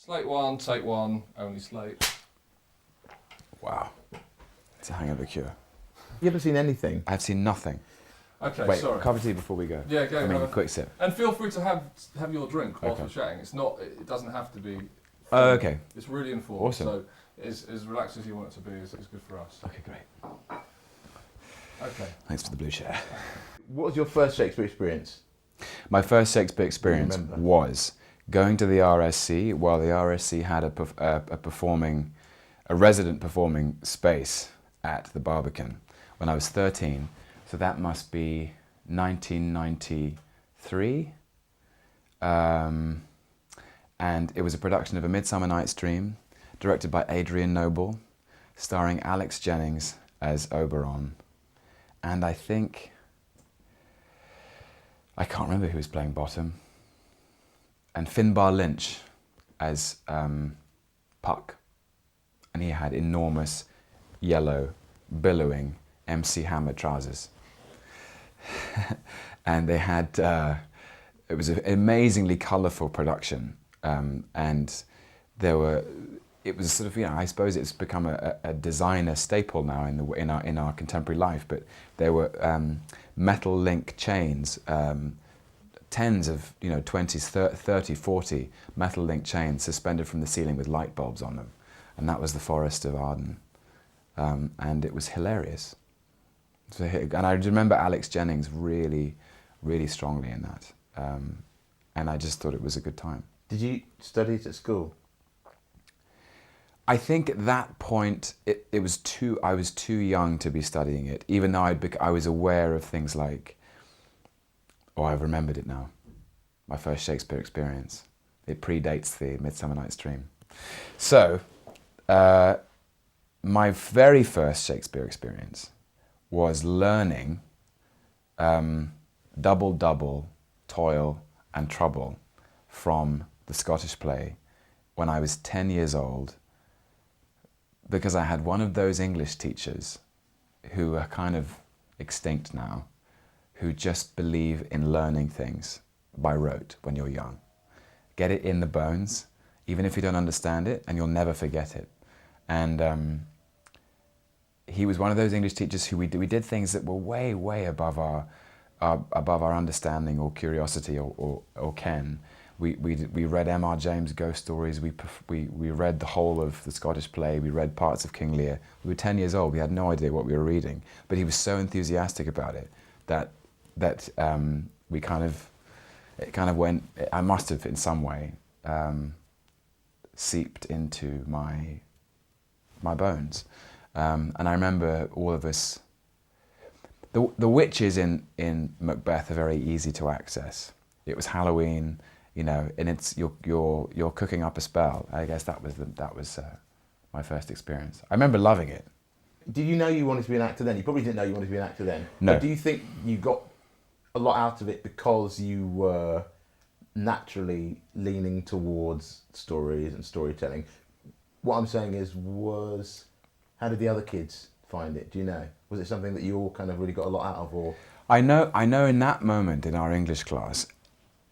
Slate one, take one, only slate. Wow. It's a hangover cure. You haven't seen anything? I've seen nothing. Okay, Wait, sorry. cup of tea before we go. Yeah, go. I mean, have quick sip. And feel free to have your drink whilst Okay. we're chatting. It's not. It doesn't have to be. Oh, okay. It's really informal. Awesome. So as relaxed as you want it to be is good for us. Okay, great. Okay. Thanks for the blue chair. What was your first Shakespeare experience? My first Shakespeare experience remember? was going to the RSC while the RSC had a resident performing space at the Barbican when I was 13. So that must be 1993. And it was a production of A Midsummer Night's Dream, directed by Adrian Noble, starring Alex Jennings as Oberon. And I can't remember who was playing Bottom. And Finbar Lynch as Puck. And he had enormous, yellow, billowing MC Hammer trousers. And they had, it was an amazingly colourful production. And it was sort of, I suppose it's become a designer staple now in our contemporary life, but there were metal link chains, tens of 20s, 30, 40 metal link chains suspended from the ceiling with light bulbs on them. And that was the Forest of Arden. And it was hilarious. And I remember Alex Jennings really, really strongly in that. And I just thought it was a good time. Did you study it at school? I think at that point I was too young to be studying it, even though I was aware of things like, I've remembered it now, my first Shakespeare experience. It predates the Midsummer Night's Dream. So, my very first Shakespeare experience was learning Double, Double, Toil and Trouble from the Scottish play when I was 10 years old, because I had one of those English teachers who are kind of extinct now, who just believe in learning things by rote when you're young. Get it in the bones, even if you don't understand it, and you'll never forget it. And he was one of those English teachers who we did things that were way, way above our understanding or curiosity or ken. We read M.R. James' ghost stories. We read the whole of the Scottish play. We read parts of King Lear. We were 10 years old. We had no idea what we were reading, but he was so enthusiastic about it that it kind of went. I must have in some way seeped into my bones. And I remember all of us. The witches in Macbeth are very easy to access. It was Halloween. And it's you're cooking up a spell. I guess that was my first experience. I remember loving it. Did you know you wanted to be an actor then? You probably didn't know you wanted to be an actor then. No. But do you think you got a lot out of it because you were naturally leaning towards stories and storytelling? What I'm saying is, how did the other kids find it? Do you know? Was it something that you all kind of really got a lot out of, or? I know in that moment in our English class,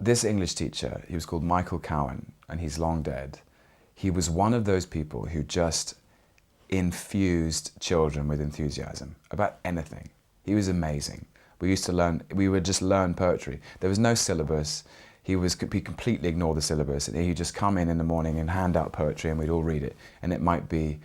this English teacher, he was called Michael Cowan, and he's long dead. He was one of those people who just infused children with enthusiasm about anything. He was amazing. We would just learn poetry. There was no syllabus. He completely ignored the syllabus, and he'd just come in the morning and hand out poetry, and we'd all read it. And it might be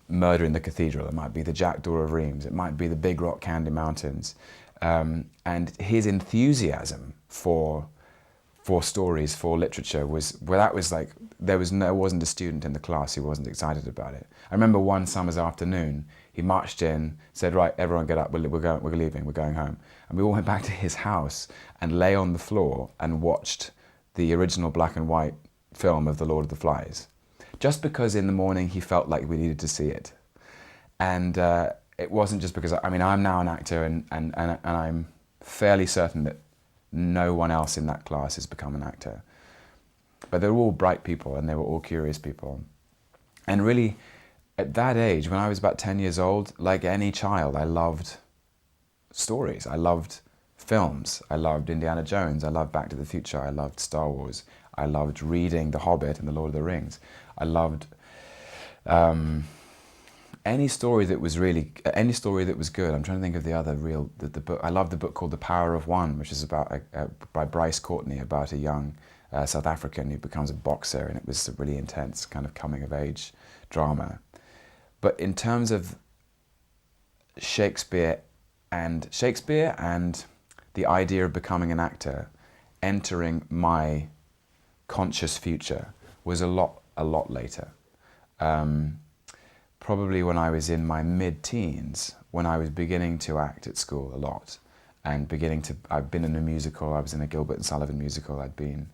Murder in the Cathedral, it might be The Jackdaw of Reims, it might be The Big Rock Candy Mountains. And his enthusiasm for stories, for literature there wasn't a student in the class who wasn't excited about it. I remember one summer's afternoon, he marched in, said, "Right, everyone get up, we're leaving, we're going home." And we all went back to his house and lay on the floor and watched the original black and white film of The Lord of the Flies. Just because in the morning he felt like we needed to see it. And it wasn't just because, I'm now an actor and I'm fairly certain that no one else in that class has become an actor. But they were all bright people and they were all curious people. And really, at that age, when I was about 10 years old, like any child, I loved stories. I loved films. I loved Indiana Jones. I loved Back to the Future. I loved Star Wars. I loved reading The Hobbit and The Lord of the Rings. I loved any story that was good. I'm trying to think of the other the book. I loved the book called The Power of One, which is about by Bryce Courtney, about a young South African who becomes a boxer, and it was a really intense kind of coming of age drama. But in terms of Shakespeare and the idea of becoming an actor, entering my conscious future was a lot later. Probably when I was in my mid-teens, when I was beginning to act at school a lot, and I've been in a musical. I was in a Gilbert and Sullivan musical. I'd been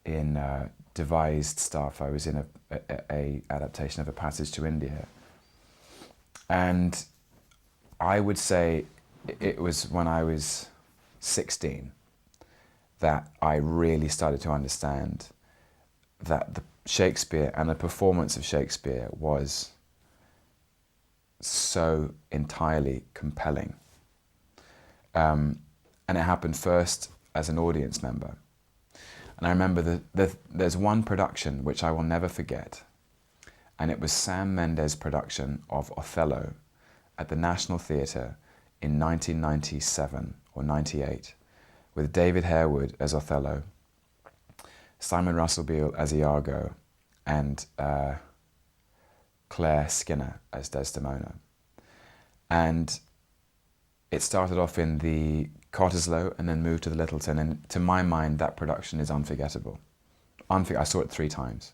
in devised stuff. I was in a adaptation of A Passage to India. And I would say it was when I was 16 that I really started to understand that the Shakespeare and the performance of Shakespeare was so entirely compelling. And it happened first as an audience member. And I remember there's one production which I will never forget, and it was Sam Mendes' production of Othello at the National Theatre in 1997 or 98, with David Harewood as Othello, Simon Russell Beale as Iago, and Claire Skinner as Desdemona. And it started off in the Cottesloe and then moved to the Littleton, and to my mind that production is unforgettable. I saw it 3 times.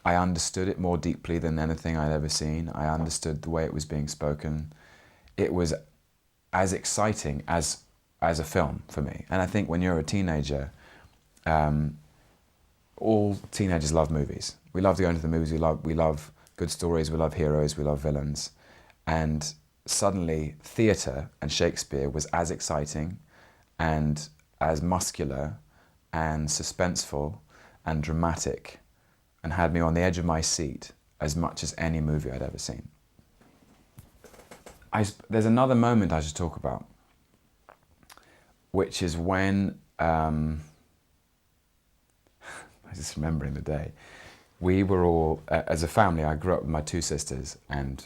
I understood it more deeply than anything I'd ever seen. I understood the way it was being spoken. It was as exciting as a film for me. And I think when you're a teenager, all teenagers love movies. We love to go into the movies. We love good stories. We love heroes. We love villains. And suddenly, theatre and Shakespeare was as exciting and as muscular and suspenseful and dramatic, and had me on the edge of my seat as much as any movie I'd ever seen. There's another moment I should talk about, which is when, I'm just remembering the day, we were all, as a family, I grew up with my 2 sisters, and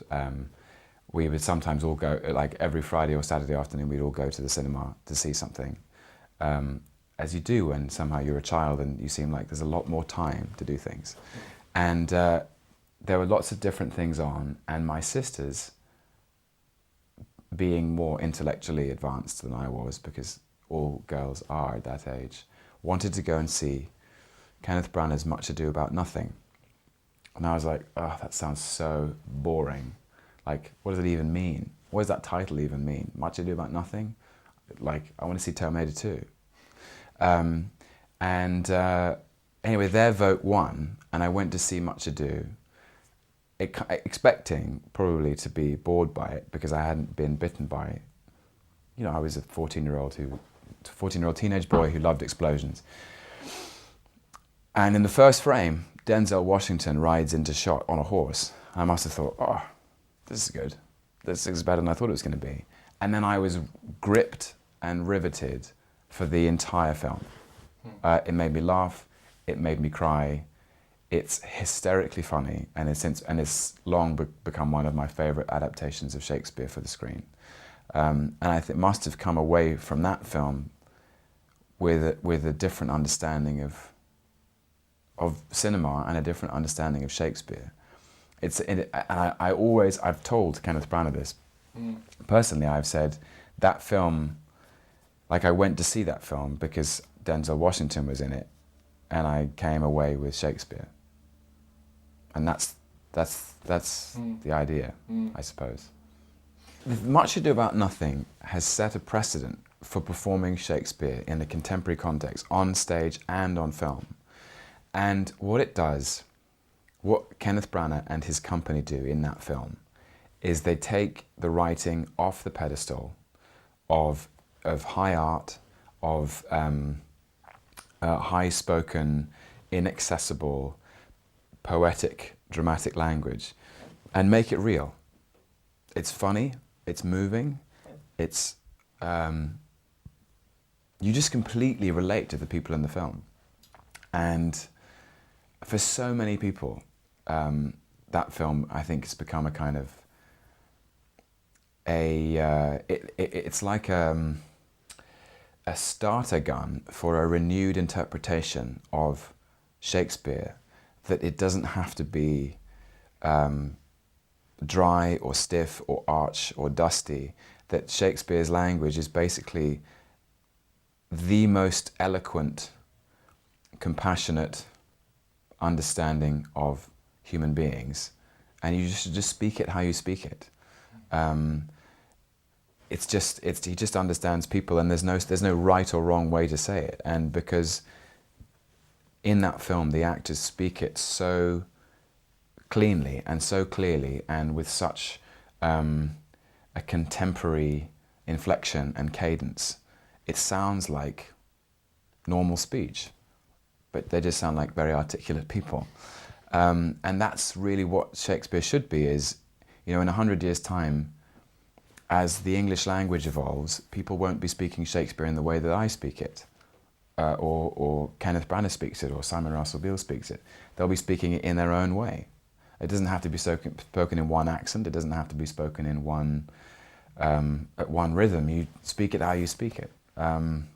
we would sometimes all go, like every Friday or Saturday afternoon, we'd all go to the cinema to see something. As you do when somehow you're a child and you seem like there's a lot more time to do things. And there were lots of different things on, and my sisters, being more intellectually advanced than I was, because all girls are at that age, wanted to go and see Kenneth Branagh's Much Ado About Nothing. And I was like, oh, that sounds so boring. Like, what does it even mean? What does that title even mean? Much Ado About Nothing? Like, I want to see Terminator 2. Anyway, their vote won, and I went to see Much Ado, expecting probably to be bored by it because I hadn't been bitten by it. You know, I was a 14-year-old teenage boy who loved explosions. And in the first frame, Denzel Washington rides into shot on a horse. I must have thought, oh, this is good. This is better than I thought it was going to be. And then I was gripped and riveted for the entire film. It made me laugh, it made me cry. It's hysterically funny, and it's long become one of my favorite adaptations of Shakespeare for the screen. And I think must have come away from that film with a different understanding of cinema and a different understanding of Shakespeare. I've told Kenneth Branagh this. Personally, I've said that film, like I went to see that film because Denzel Washington was in it, and I came away with Shakespeare. And that's the idea, I suppose. Much Ado About Nothing has set a precedent for performing Shakespeare in a contemporary context, on stage and on film. And what it does, what Kenneth Branagh and his company do in that film, is they take the writing off the pedestal of high art, of high-spoken, inaccessible, poetic, dramatic language, and make it real. it's funny, it's moving, it's you just completely relate to the people in the film. And for so many people, that film, I think, has become a kind of it's like a starter gun for a renewed interpretation of Shakespeare, that it doesn't have to be dry or stiff or arch or dusty, that Shakespeare's language is basically the most eloquent, compassionate understanding of human beings, and you should just speak it how you speak it. He just understands people, and there's no right or wrong way to say it. And because in that film the actors speak it so cleanly and so clearly and with such a contemporary inflection and cadence, it sounds like normal speech, but they just sound like very articulate people. And that's really what Shakespeare should be, is, you know, in 100 years' time, as the English language evolves, people won't be speaking Shakespeare in the way that I speak it, or Kenneth Branagh speaks it, or Simon Russell Beale speaks it. They'll be speaking it in their own way. It doesn't have to be spoken in one accent. It doesn't have to be spoken in one at one rhythm. You speak it how you speak it. And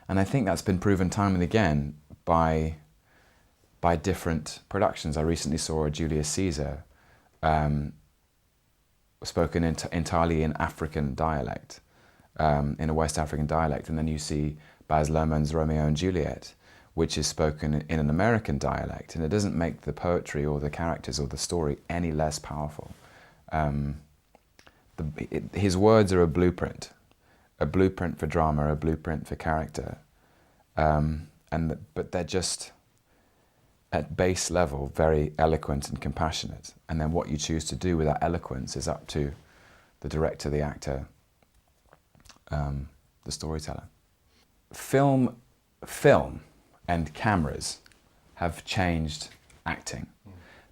I think that's been proven time and again by different productions. I recently saw a Julius Caesar spoken entirely in African dialect, in a West African dialect, and then you see Baz Luhrmann's Romeo and Juliet, which is spoken in an American dialect, and it doesn't make the poetry or the characters or the story any less powerful. His words are a blueprint for drama, a blueprint for character, but they're just, at base level, very eloquent and compassionate. And then what you choose to do with that eloquence is up to the director, the actor, the storyteller. Film and cameras have changed acting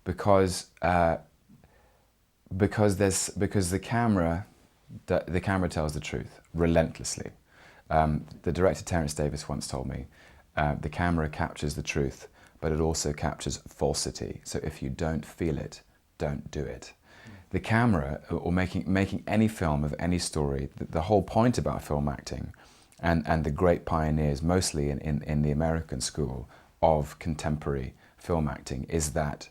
because the camera tells the truth relentlessly. The director Terence Davis once told me, the camera captures the truth, but it also captures falsity. So if you don't feel it, don't do it. The camera, or making any film of any story, the whole point about film acting, and the great pioneers, mostly in the American school of contemporary film acting, is that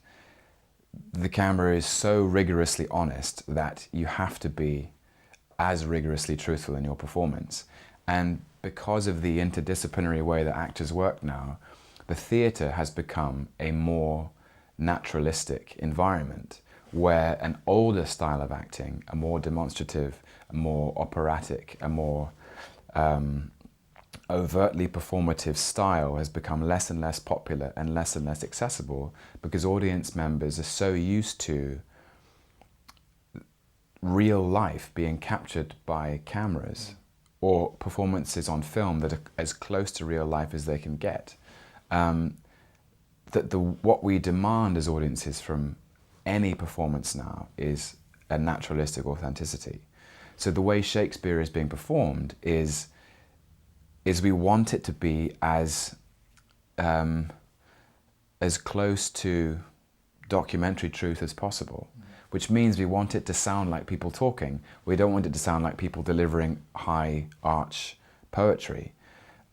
the camera is so rigorously honest that you have to be as rigorously truthful in your performance. And because of the interdisciplinary way that actors work now, the theatre has become a more naturalistic environment, where an older style of acting, a more demonstrative, a more operatic, a more overtly performative style has become less and less popular and less accessible, because audience members are so used to real life being captured by cameras, or performances on film that are as close to real life as they can get. What we demand as audiences from any performance now is a naturalistic authenticity. So the way Shakespeare is being performed is we want it to be as close to documentary truth as possible, which means we want it to sound like people talking. We don't want it to sound like people delivering high arch poetry.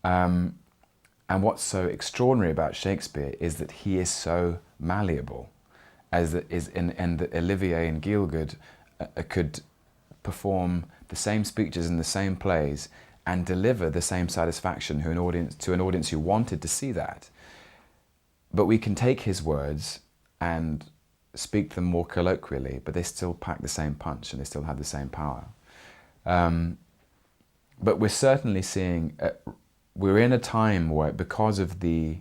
And what's so extraordinary about Shakespeare is that he is so malleable, and that Olivier and Gielgud could perform the same speeches in the same plays and deliver the same satisfaction to an audience who wanted to see that. But we can take his words and speak them more colloquially, but they still pack the same punch and they still have the same power. But we're certainly seeing, we're in a time where, because of the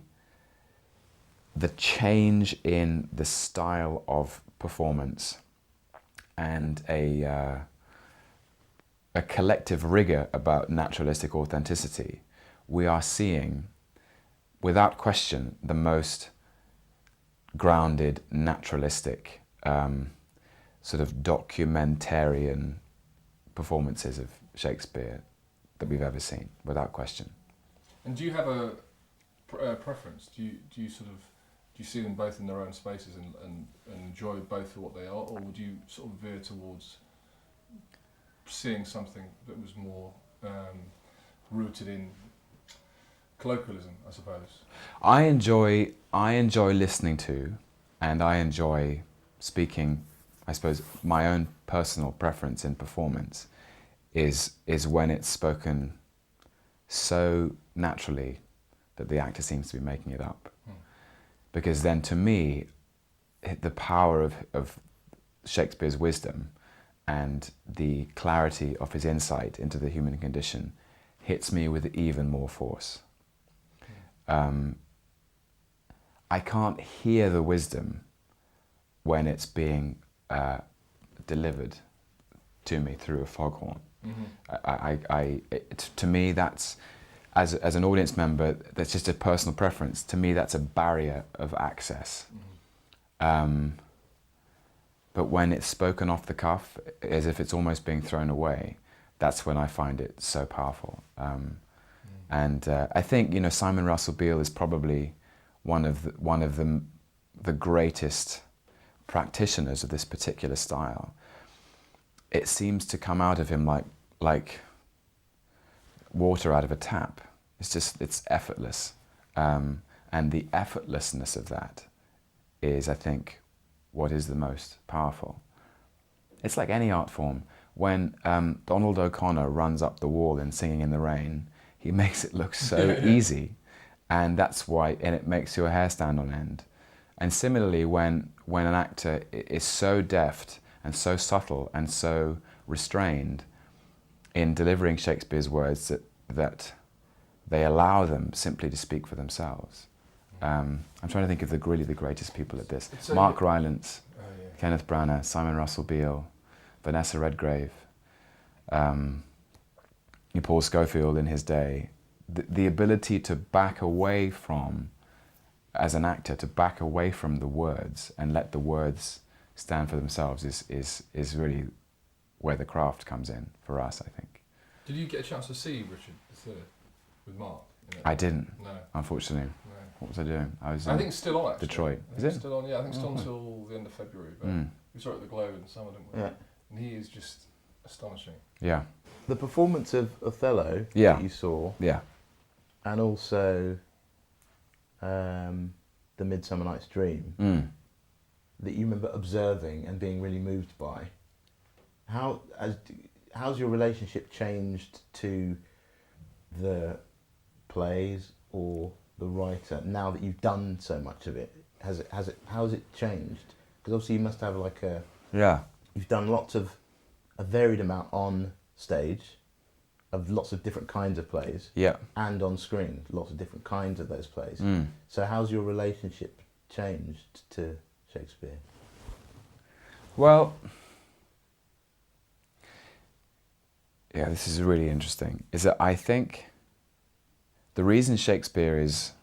change in the style of performance and a collective rigor about naturalistic authenticity, we are seeing, without question, the most grounded, naturalistic sort of documentarian performances of Shakespeare that we've ever seen, without question. And do you have a preference? Do you sort of see them both in their own spaces and enjoy both for what they are, or would you sort of veer towards seeing something that was more rooted in colloquialism, I suppose? I enjoy listening to, and I enjoy speaking. I suppose my own personal preference in performance is when it's spoken so naturally that the actor seems to be making it up. Because then, to me, the power of Shakespeare's wisdom and the clarity of his insight into the human condition hits me with even more force. I can't hear the wisdom when it's being delivered to me through a foghorn. To me, that's, as an audience member, that's just a personal preference. To me, that's a barrier of access. But when it's spoken off the cuff, as if it's almost being thrown away, that's when I find it so powerful. And I think, Simon Russell Beale is probably one of the greatest practitioners of this particular style. It seems to come out of him like water out of a tap. It's effortless. And the effortlessness of that is, I think, what is the most powerful. It's like any art form. When Donald O'Connor runs up the wall in Singing in the Rain, he makes it look so easy, and that's why, and it makes your hair stand on end. And similarly, when an actor is so deft and so subtle and so restrained in delivering Shakespeare's words that they allow them simply to speak for themselves. I'm trying to think of the greatest people at this. Mark Rylance, Kenneth Branagh, Simon Russell Beale, Vanessa Redgrave, Paul Scofield in his day. The ability to back away from, as an actor, to back away from the words and let the words stand for themselves is really where the craft comes in for us, I think. Did you get a chance to see Richard III with Mark? I didn't. No. Unfortunately. No. What was I doing? I think it's still on, actually. Detroit. Is it? It's still on, yeah. I think it's on until the end of February. But we saw it at the Globe in the summer, didn't we? Yeah. And he is just astonishing. Yeah. The performance of Othello Yeah. that you saw, Yeah. and also the Midsummer Night's Dream, that you remember observing and being really moved by. How's your relationship changed to the plays or the writer now that you've done so much of it? How's it changed? Because obviously you must have you've done a varied amount on stage of lots of different kinds of plays, and on screen lots of different kinds of those plays. So how's your relationship changed to Shakespeare? Well, this is really interesting. Is that I think the reason Shakespeare is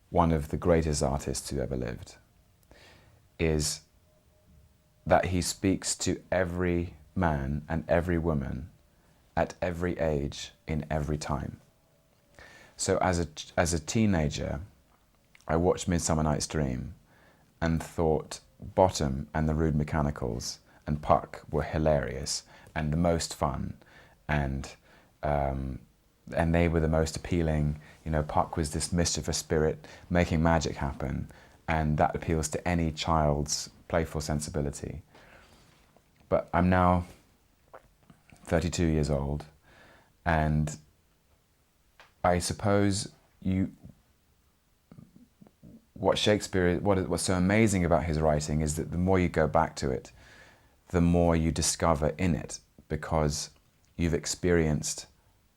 one of the greatest artists who ever lived is that he speaks to every man and every woman at every age in every time. So as a teenager, I watched Midsummer Night's Dream and thought Bottom and the Rude Mechanicals and Puck were hilarious and the most fun, and they were the most appealing. Puck was this mischievous spirit making magic happen, and that appeals to any child's playful sensibility. But I'm now 32 years old, and I suppose what's so amazing about his writing is that the more you go back to it, the more you discover in it, because you've experienced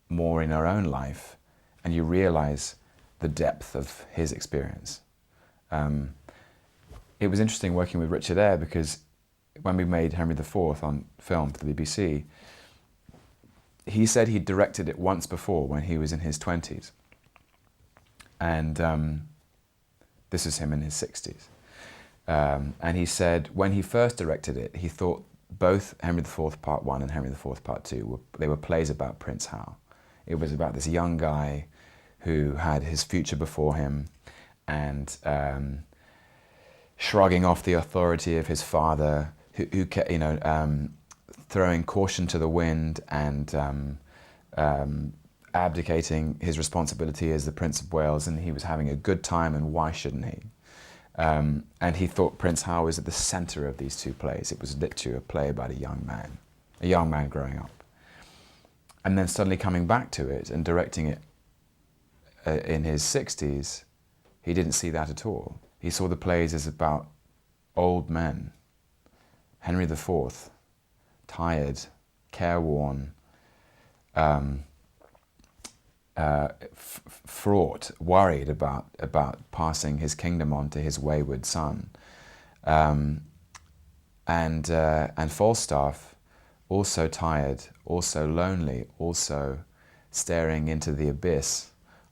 more in your own life and you realize the depth of his experience. It was interesting working with Richard Eyre, because when we made Henry IV on film for the BBC, he said he'd directed it once before when he was in his 20s. And this is him in his 60s. And he said when he first directed it, he thought both Henry IV Part 1 and Henry IV Part 2 were plays about Prince Hal. It was about this young guy who had his future before him and shrugging off the authority of his father, who throwing caution to the wind and abdicating his responsibility as the Prince of Wales, and he was having a good time, and why shouldn't he? And he thought Prince Hal was at the centre of these two plays. It was literally a play about a young man growing up. And then suddenly coming back to it and directing it in his 60s, he didn't see that at all. He saw the plays as about old men, Henry IV, tired, careworn, fraught, worried about passing his kingdom on to his wayward son, and Falstaff, also tired, also lonely, also staring into the abyss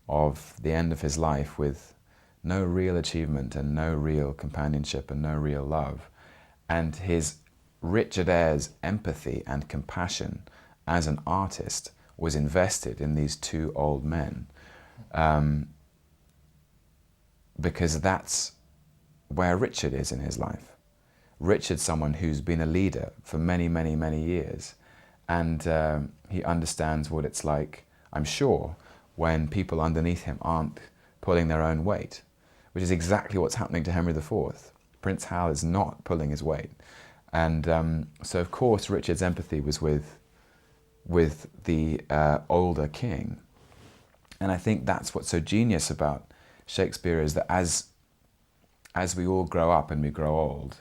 of the end of his life with no real achievement and no real companionship and no real love. And his Richard Eyre's empathy and compassion as an artist was invested in these two old men, because that's where Richard is in his life. Richard's someone who's been a leader for many, many, many years, and he understands what it's like, I'm sure, when people underneath him aren't pulling their own weight, which is exactly what's happening to Henry IV. Prince Hal is not pulling his weight. And so, of course, Richard's empathy was with the older king. And I think that's what's so genius about Shakespeare, is that as we all grow up and we grow old,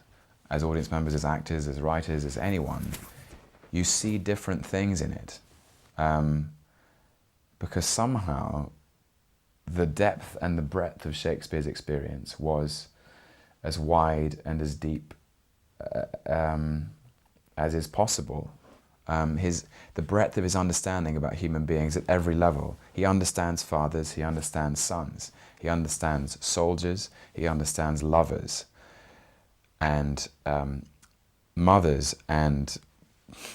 as audience members, as actors, as writers, as anyone, you see different things in it. Because somehow the depth and the breadth of Shakespeare's experience was as wide and as deep as is possible. The breadth of his understanding about human beings at every level. He understands fathers, he understands sons, he understands soldiers, he understands lovers, and mothers, and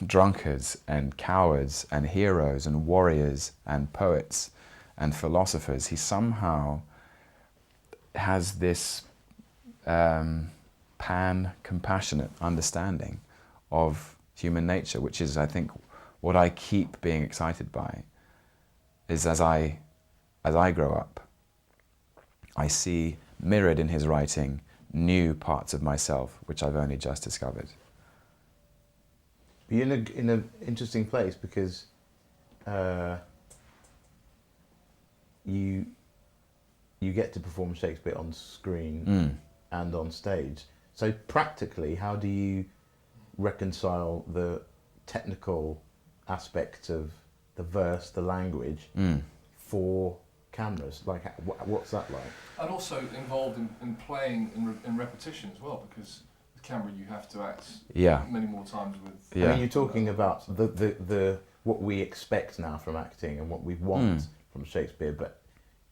drunkards, and cowards, and heroes, and warriors, and poets, and philosophers. He somehow has this pan-compassionate understanding of human nature, which is, I think, what I keep being excited by, is as I grow up, I see mirrored in his writing new parts of myself, which I've only just discovered. You're in an interesting place, because you get to perform Shakespeare on screen and on stage. So practically, how do you reconcile the technical aspects of the verse, the language, for cameras? Like, what's that like? And also involved in playing in repetition as well, because with camera you have to act many more times with... I mean, you're talking about the what we expect now from acting and what we want from Shakespeare, but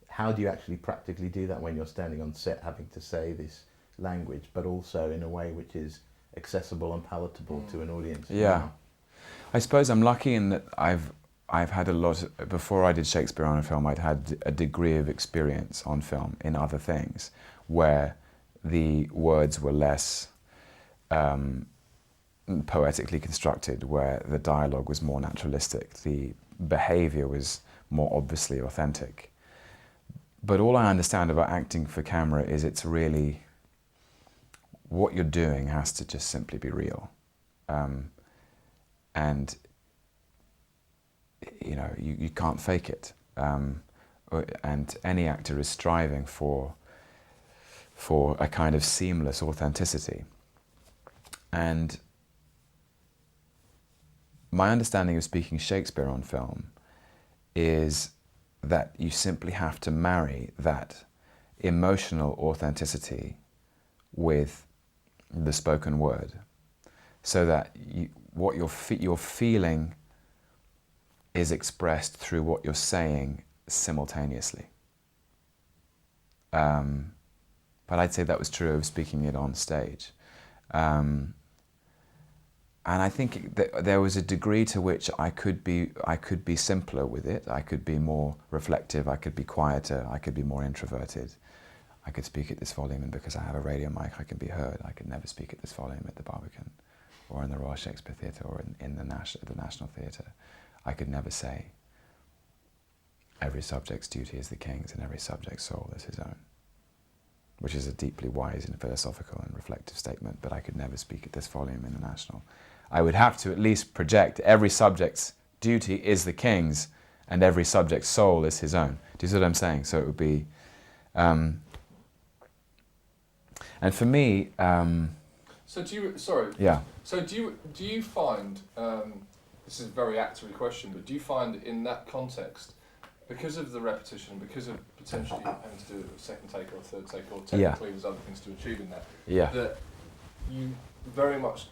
how do you actually practically do that when you're standing on set having to say this language, but also in a way which is accessible and palatable to an audience? Yeah. I suppose I'm lucky in that I've had a lot, before I did Shakespeare on a film, I'd had a degree of experience on film in other things where the words were less poetically constructed, where the dialogue was more naturalistic, the behaviour was more obviously authentic. But all I understand about acting for camera is it's really, what you're doing has to just simply be real. And you know, you can't fake it. And any actor is striving for a kind of seamless authenticity. And my understanding of speaking Shakespeare on film is that you simply have to marry that emotional authenticity with the spoken word, so that what you're feeling is expressed through what you're saying simultaneously. but I'd say that was true of speaking it on stage. And I think that there was a degree to which I could be simpler with it. I could be more reflective. I could be quieter. I could be more introverted. I could speak at this volume, and because I have a radio mic, I can be heard. I could never speak at this volume at the Barbican, or in the Royal Shakespeare Theatre, or in the National Theatre. I could never say, every subject's duty is the king's, and every subject's soul is his own, which is a deeply wise and philosophical and reflective statement, but I could never speak at this volume in the National. I would have to at least project every subject's duty is the king's, and every subject's soul is his own. Do you see what I'm saying? So it would be... and for me... so do you... Sorry. Yeah. So do you find... this is a very actory question, but do you find in that context, because of the repetition, because of potentially having to do a second take or a third take, or technically there's other things to achieve in that, that you very much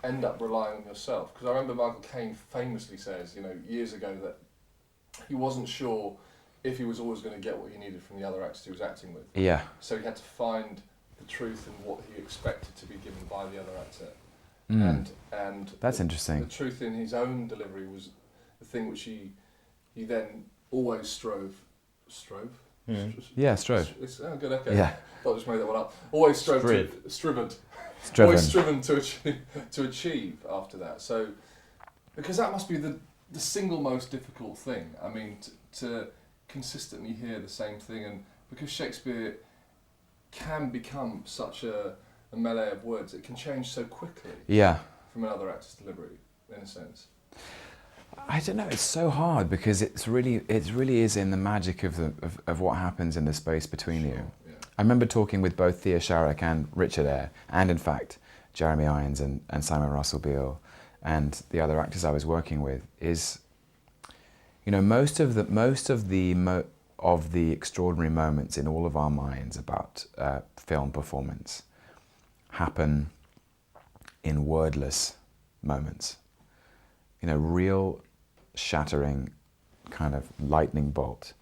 end up relying on yourself? Because I remember Michael Caine famously says, years ago, that he wasn't sure if he was always going to get what he needed from the other actors he was acting with. Yeah. So he had to find the truth in what he expected to be given by the other actor. And that's interesting. The truth in his own delivery was the thing which he then always strove. Yeah, strove. Oh, good, okay. Yeah. I just made that one up. Always strove Striven. Always striven to achieve after that. So, because that must be the single most difficult thing. I mean, to consistently hear the same thing, and because Shakespeare can become such a melee of words, it can change so quickly. Yeah. From another actor's delivery, in a sense. I don't know. It's so hard because it really is in the magic of what happens in the space between you. Yeah. I remember talking with both Thea Sharrock and Richard Eyre, and in fact Jeremy Irons and Simon Russell Beale, and the other actors I was working with. Is, most of the extraordinary moments in all of our minds about film performance happen in wordless moments. Real shattering kind of lightning bolt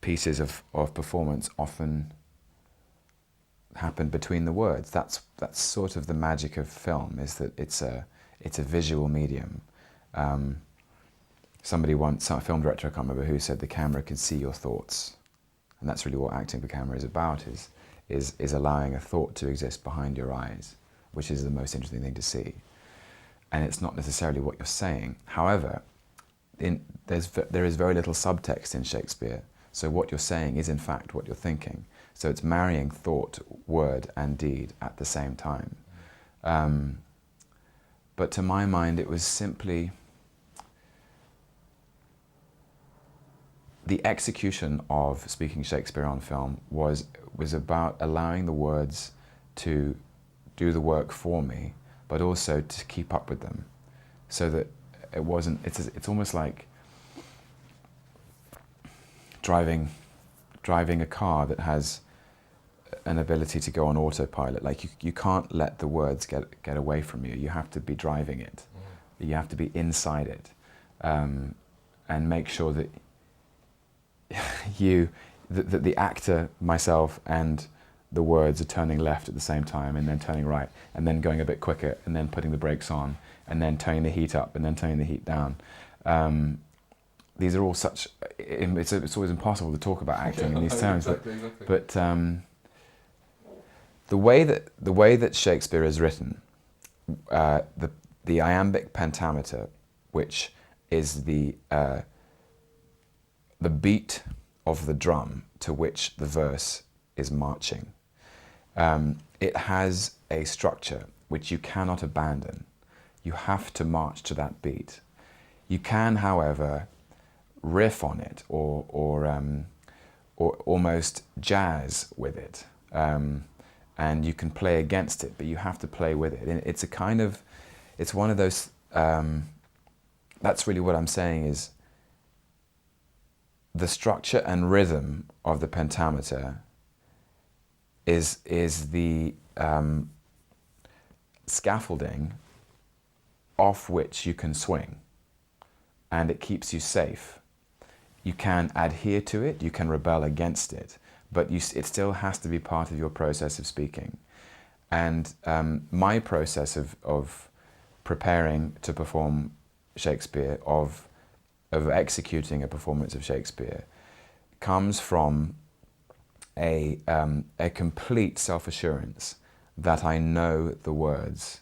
pieces of performance often happen between the words. That's sort of the magic of film, is that it's a visual medium. Somebody once, a film director I can't remember who, said the camera can see your thoughts, and that's really what acting for camera is about. Is allowing a thought to exist behind your eyes, which is the most interesting thing to see. And it's not necessarily what you're saying. However, there is very little subtext in Shakespeare, so what you're saying is in fact what you're thinking. So it's marrying thought, word, and deed at the same time. But to my mind, it was simply the execution of speaking Shakespeare on film was about allowing the words to do the work for me, but also to keep up with them, so that it wasn't. It's almost like driving a car that has an ability to go on autopilot. Like you can't let the words get away from you. You have to be driving it. You have to be inside it, and make sure that that the actor, myself, and the words are turning left at the same time, and then turning right, and then going a bit quicker, and then putting the brakes on, and then turning the heat up, and then turning the heat down. These are all such... It's always impossible to talk about acting in these terms, exactly. but the way that Shakespeare is written, the iambic pentameter, which is the beat of the drum to which the verse is marching. It has a structure which you cannot abandon. You have to march to that beat. You can, however, riff on it or almost jazz with it, and you can play against it, but you have to play with it. And it's one of those. That's really what I'm saying is. The structure and rhythm of the pentameter is the scaffolding off which you can swing, and it keeps you safe. You can adhere to it, you can rebel against it, but it still has to be part of your process of speaking. And my process of preparing to perform Shakespeare, of executing a performance of Shakespeare, comes from a complete self-assurance that I know the words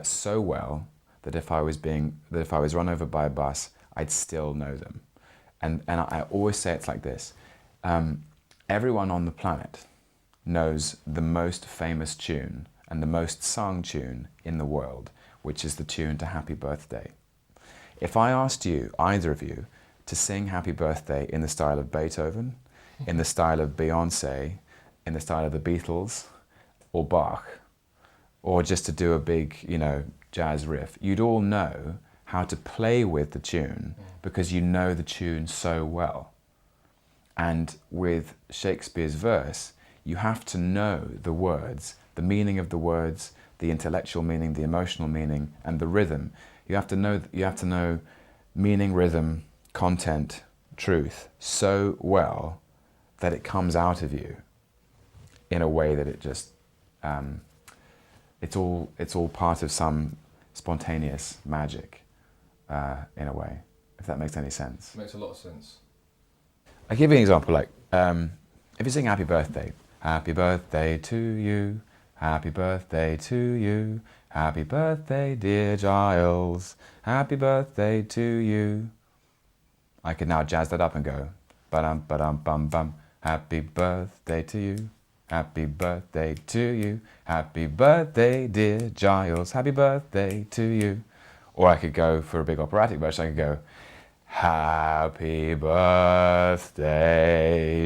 so well that if I was run over by a bus, I'd still know them. And I always say it's like this. Everyone on the planet knows the most famous tune and the most sung tune in the world, which is the tune to Happy Birthday. If I asked you, either of you, to sing Happy Birthday in the style of Beethoven, in the style of Beyonce, in the style of the Beatles, or Bach, or just to do a big, jazz riff, you'd all know how to play with the tune because you know the tune so well. And with Shakespeare's verse, you have to know the words, the meaning of the words, the intellectual meaning, the emotional meaning, and the rhythm. You have to know meaning, rhythm, content, truth so well that it comes out of you in a way that it just it's all part of some spontaneous magic in a way, if that makes any sense. It makes a lot of sense. I'll give you an example, like if you sing Happy Birthday to you, happy birthday to you, happy birthday dear Giles, happy birthday to you. I could now jazz that up and go, ba-dum, ba-dum, bum, bum, happy birthday to you, happy birthday to you, happy birthday dear Giles, happy birthday to you. Or I could go for a big operatic version, I could go, happy birthday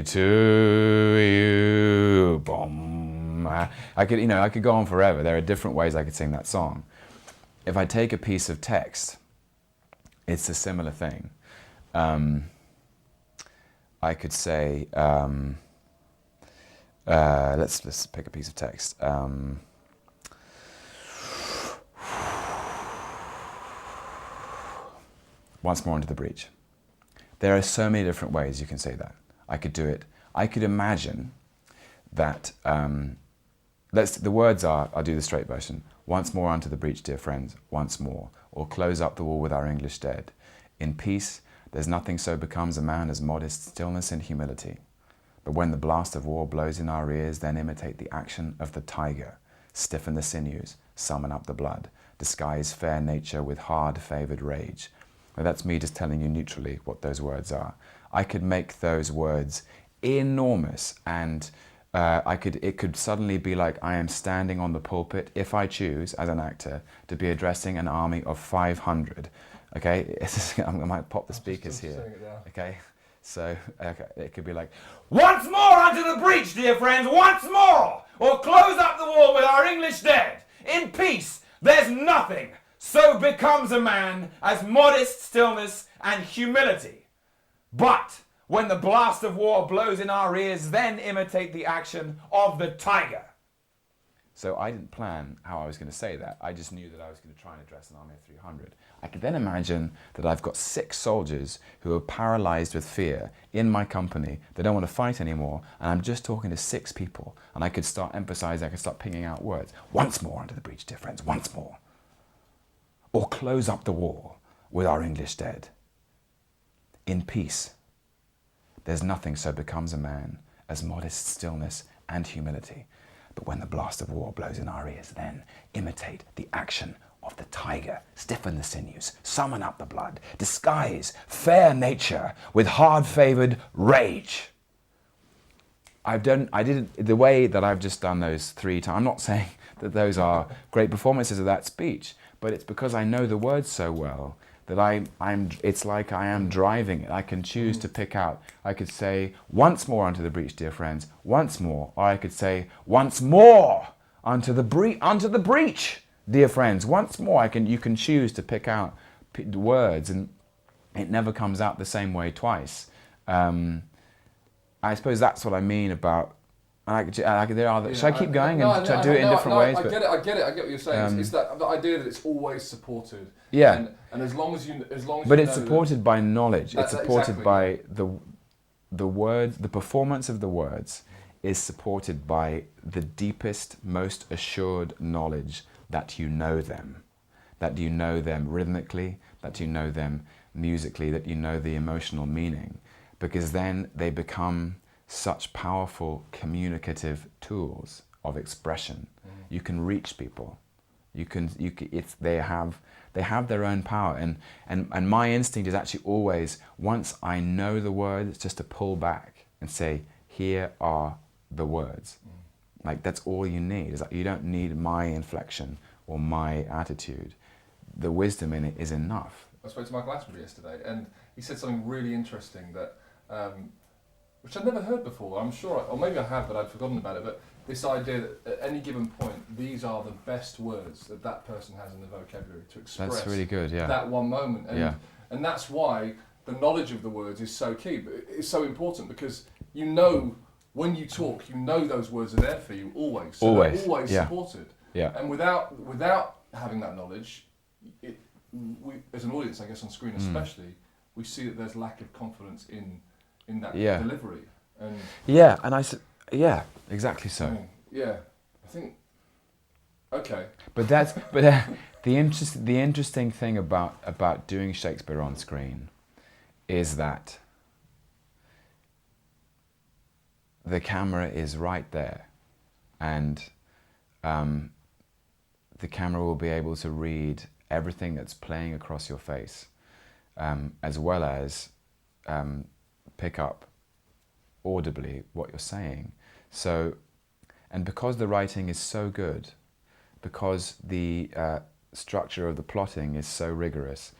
to you, boom. I could go on forever. There are different ways I could sing that song. If I take a piece of text, it's a similar thing. I could say, let's pick a piece of text. Once more into the breach. There are so many different ways you can say that. I could do it. I could imagine that, the words are, I'll do the straight version. Once more unto the breach, dear friends, once more. Or close up the wall with our English dead. In peace, there's nothing so becomes a man as modest stillness and humility. But when the blast of war blows in our ears, then imitate the action of the tiger. Stiffen the sinews, summon up the blood. Disguise fair nature with hard-favoured rage. Now that's me just telling you neutrally what those words are. I could make those words enormous, and it could suddenly be like I am standing on the pulpit, if I choose, as an actor, to be addressing an army of 500. Okay, I might pop the speakers here. Okay, so it could be like, once more unto the breach, dear friends, once more! Or close up the wall with our English dead. In peace, there's nothing so becomes a man as modest stillness and humility. But when the blast of war blows in our ears, then imitate the action of the tiger. So I didn't plan how I was going to say that. I just knew that I was going to try and address an army of 300. I could then imagine that I've got 6 soldiers who are paralyzed with fear in my company. They don't want to fight anymore. And I'm just talking to 6 people. And I could start emphasizing, I could start pinging out words. Once more under the breach, dear friends, once more. Or close up the wall with our English dead. In peace, there's nothing so becomes a man as modest stillness and humility. But when the blast of war blows in our ears, then imitate the action of the tiger. Stiffen the sinews, summon up the blood, disguise fair nature with hard-favoured rage. The way that I've just done those 3 times, I'm not saying that those are great performances of that speech, but it's because I know the words so well that it's like I am driving it. I can choose to pick out. I could say, once more unto the breach, dear friends, once more. Or I could say, once more unto the breach, dear friends, once more. You can choose to pick out words, and it never comes out the same way twice. I suppose that's what I mean about. Should I keep going and do it in different ways? I get it. I get what you're saying. It's that the idea that it's always supported. Yeah. And as long as But it's supported by knowledge. It's supported by the words, the performance of the words is supported by the deepest, most assured knowledge that you know them. That you know them rhythmically, that you know them musically, that you know the emotional meaning. Because then they become such powerful communicative tools of expression. You can reach people. They have their own power. And my instinct is actually always, once I know the words, just to pull back and say, here are the words. Like, that's all you need. Is that you don't need my inflection or my attitude. The wisdom in it is enough. I spoke to Michael Attenborough yesterday, and he said something really interesting that, which I'd never heard before. I'm sure, or maybe I have, but I'd forgotten about it. But this idea that at any given point, these are the best words that person has in the vocabulary to express. That's really good, yeah. That one moment, and yeah. and that's why the knowledge of the words is so key. But it's so important because you know when you talk, you know those words are there for you always. So always, they're always yeah. supported. Yeah. And without having that knowledge, we, as an audience, I guess on screen especially, we see that there's lack of confidence in that delivery. And yeah, and yeah, exactly so. Yeah, I think. Okay. But the interesting thing about doing Shakespeare on screen is that the camera is right there, and the camera will be able to read everything that's playing across your face, as well as pick up audibly what you're saying. So, and because the writing is so good, because the structure of the plotting is so rigorous,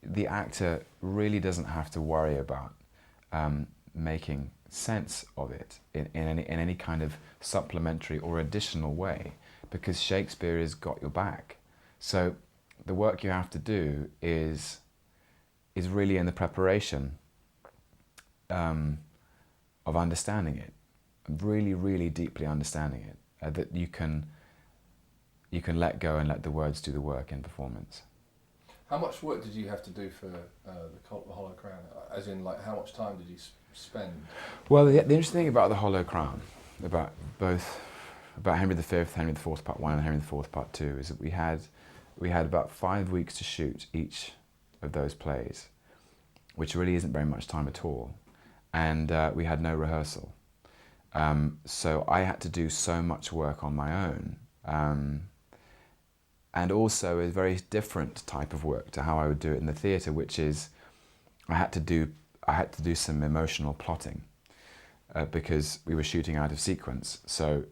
the actor really doesn't have to worry about making sense of it in any kind of supplementary or additional way, because Shakespeare has got your back. So the work you have to do is really in the preparation of understanding it, really, really deeply understanding it, that you can let go and let the words do the work in performance. How much work did you have to do for the Hollow Crown? As in, like, how much time did you spend? Well, the interesting thing about the Hollow Crown, about Henry V, Henry IV Part 1 and Henry IV Part 2, is that we had about 5 weeks to shoot each of those plays, which really isn't very much time at all, and we had no rehearsal. So I had to do so much work on my own, and also a very different type of work to how I would do it in the theatre, which is I had to do some emotional plotting because we were shooting out of sequence. So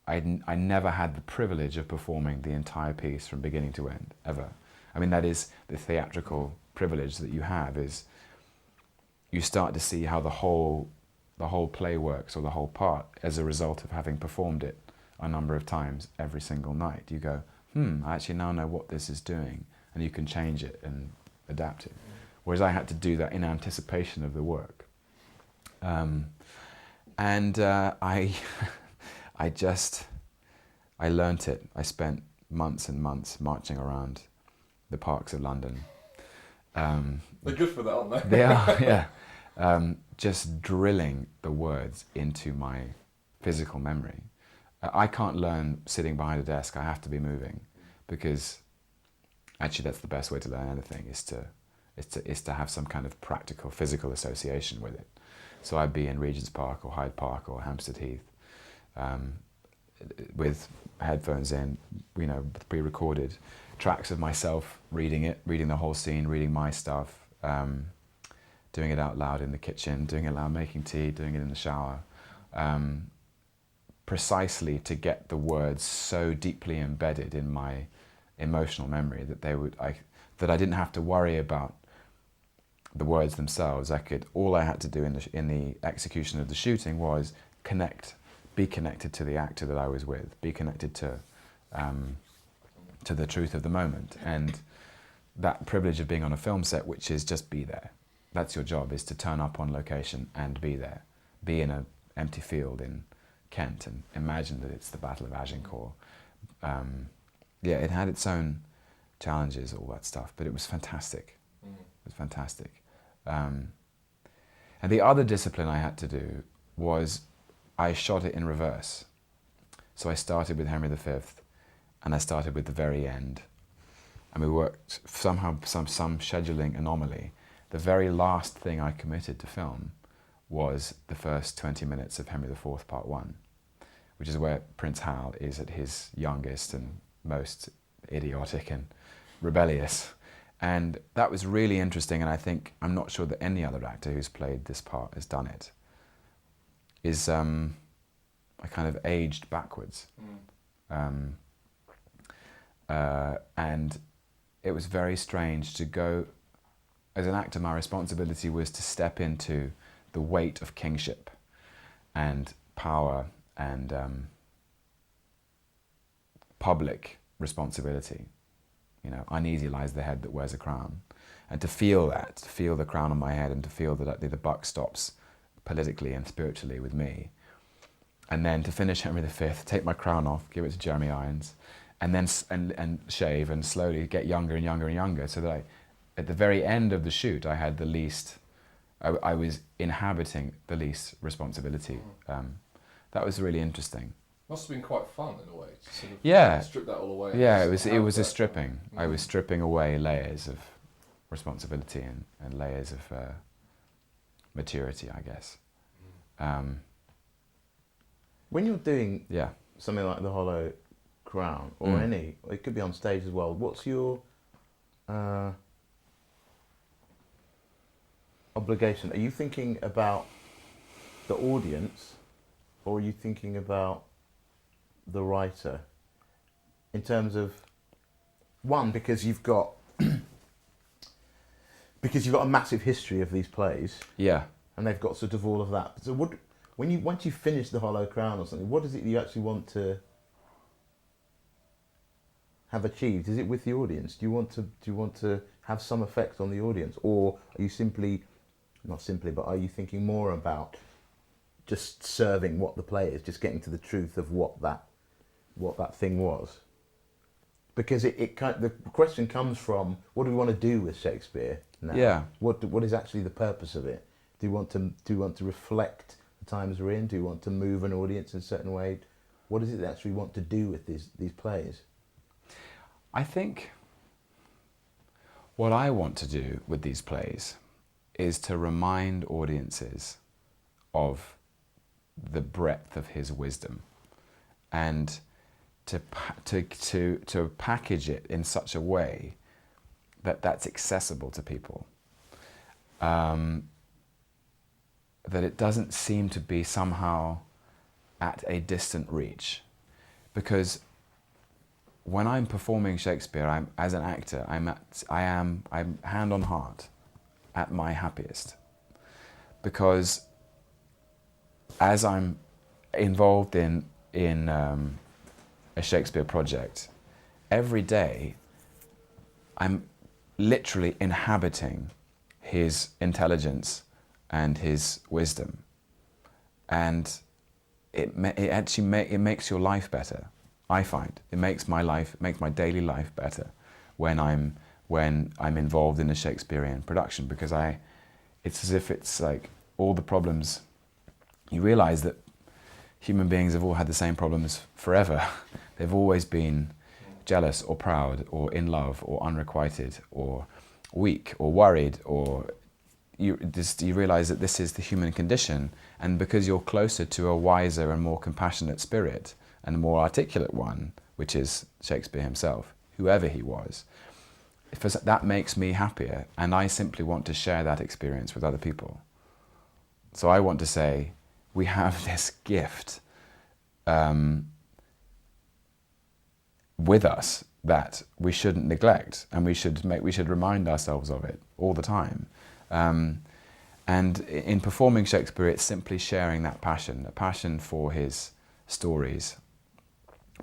I never had the privilege of performing the entire piece from beginning to end, ever. I mean, that is the theatrical privilege that you have, is you start to see how the whole play works, or the whole part, as a result of having performed it a number of times every single night. You go, I actually now know what this is doing, and you can change it and adapt it. Whereas I had to do that in anticipation of the work. I learnt it. I spent months and months marching around the parks of London. They're good for that, aren't they? They are, yeah. Just drilling the words into my physical memory. I can't learn sitting behind a desk. I have to be moving, because actually that's the best way to learn anything, is to have some kind of practical physical association with it. So I'd be in Regent's Park or Hyde Park or Hampstead Heath with headphones in, with pre-recorded tracks of myself reading the whole scene, reading my stuff, doing it out loud in the kitchen, doing it loud, making tea, doing it in the shower, precisely to get the words so deeply embedded in my emotional memory that that I didn't have to worry about the words themselves. All I had to do in the execution of the shooting was be connected to the actor that I was with, be connected to the truth of the moment, and that privilege of being on a film set, which is just be there. That's your job, is to turn up on location and be there, be in an empty field in Kent and imagine that it's the Battle of Agincourt. It had its own challenges, all that stuff, but it was fantastic. It was fantastic. And the other discipline I had to do was I shot it in reverse. So I started with Henry V, and I started with the very end. And we worked somehow, some scheduling anomaly. The very last thing I committed to film was the first 20 minutes of Henry IV Part 1, which is where Prince Hal is at his youngest and most idiotic and rebellious. And that was really interesting, and I think, I'm not sure that any other actor who's played this part has done it, is I kind of aged backwards. And it was very strange to go, as an actor, my responsibility was to step into the weight of kingship and power and public responsibility. You know, uneasy lies the head that wears a crown. And to feel that, to feel the crown on my head, and to feel that the buck stops politically and spiritually with me. And then to finish Henry V, take my crown off, give it to Jeremy Irons, and then and shave and slowly get younger and younger and younger, so that at the very end of the shoot, I had the least, I was inhabiting the least responsibility. That was really interesting. Must have been quite fun in a way to sort of strip that all away. Yeah, it was a stripping. I was stripping away layers of responsibility and layers of maturity, I guess. When you're doing something like The Hollow Crown, or any, it could be on stage as well, what's your obligation? Are you thinking about the audience, or are you thinking about the writer? In terms of, one, because you've got a massive history of these plays, and they've got sort of all of that. So once you finish The Hollow Crown or something, what is it you actually want to have achieved? Is it with the audience? Do you want to have some effect on the audience, or are you are you thinking more about just serving what the play is, just getting to the truth of what that thing was? Because the question comes from, what do we want to do with Shakespeare now? Yeah. What is actually the purpose of it? Do you want to reflect the times we're in? Do you want to move an audience in a certain way? What is it that actually want to do with these plays? I think what I want to do with these plays is to remind audiences of the breadth of his wisdom, and to package it in such a way that that's accessible to people, that it doesn't seem to be somehow at a distant reach. Because when I'm performing Shakespeare, as an actor, I'm hand on heart at my happiest, because as I'm involved in a Shakespeare project, every day I'm literally inhabiting his intelligence and his wisdom, and it makes your life better. I find it makes my daily life better when I'm involved in a Shakespearean production, because it's as if it's like all the problems. You realise that human beings have all had the same problems forever. They've always been jealous or proud or in love or unrequited or weak or worried, or you realise that this is the human condition, and because you're closer to a wiser and more compassionate spirit and a more articulate one, which is Shakespeare himself, whoever he was, that makes me happier, and I simply want to share that experience with other people. So I want to say, we have this gift with us that we shouldn't neglect, and we should remind ourselves of it all the time. And in performing Shakespeare, it's simply sharing that passion, a passion for his stories,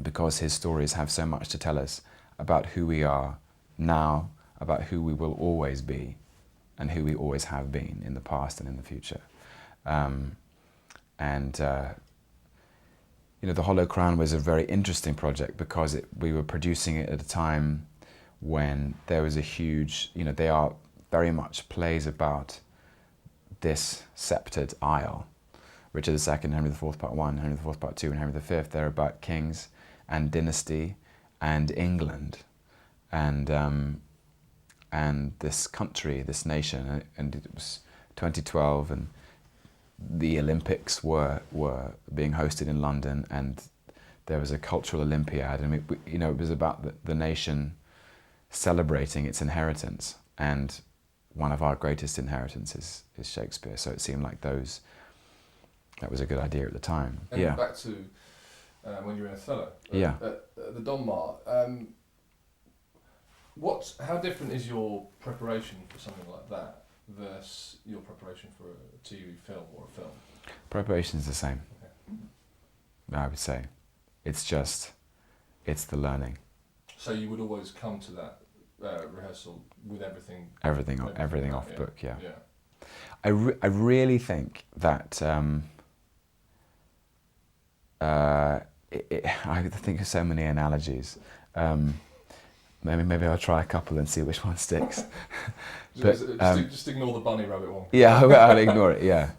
because his stories have so much to tell us about who we are now, about who we will always be, and who we always have been in the past and in the future. The Hollow Crown was a very interesting project, because we were producing it at a time when there was a huge, they are very much plays about this sceptred isle. Richard II, Henry IV Part 1, Henry IV Part 2, and Henry V, they're about kings and dynasty and England and this country, this nation. And it was 2012 and the Olympics were being hosted in London, and there was a cultural Olympiad, and it was about the nation celebrating its inheritance, and one of our greatest inheritances is Shakespeare. So it seemed like that was a good idea at the time. And yeah. back to when you were in Othello. Yeah. The Donmar. How different is your preparation for something like that versus your preparation for a TV film or a film? Preparation is the same. Okay. I would say. It's the learning. So you would always come to that rehearsal with everything off book, yeah. I really think that I think of so many analogies. Maybe I'll try a couple and see which one sticks. But just ignore the bunny rabbit one. Yeah, I'll ignore it. Yeah,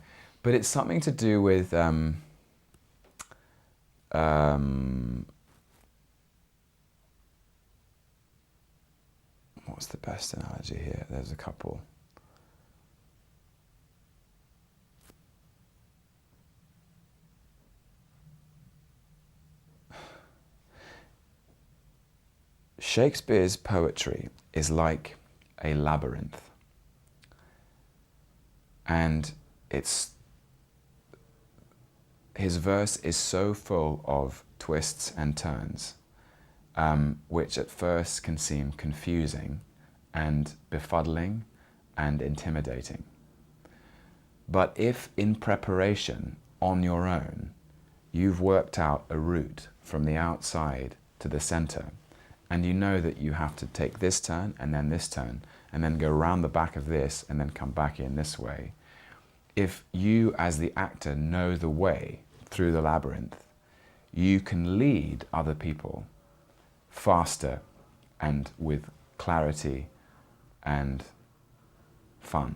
but it's something to do with what's the best analogy here? There's a couple. Shakespeare's poetry is like a labyrinth, and his verse is so full of twists and turns, which at first can seem confusing and befuddling and intimidating. But if in preparation on your own, you've worked out a route from the outside to the center, and you know that you have to take this turn and then go around the back of this and then come back in this way. If you as the actor know the way through the labyrinth, you can lead other people faster and with clarity and fun.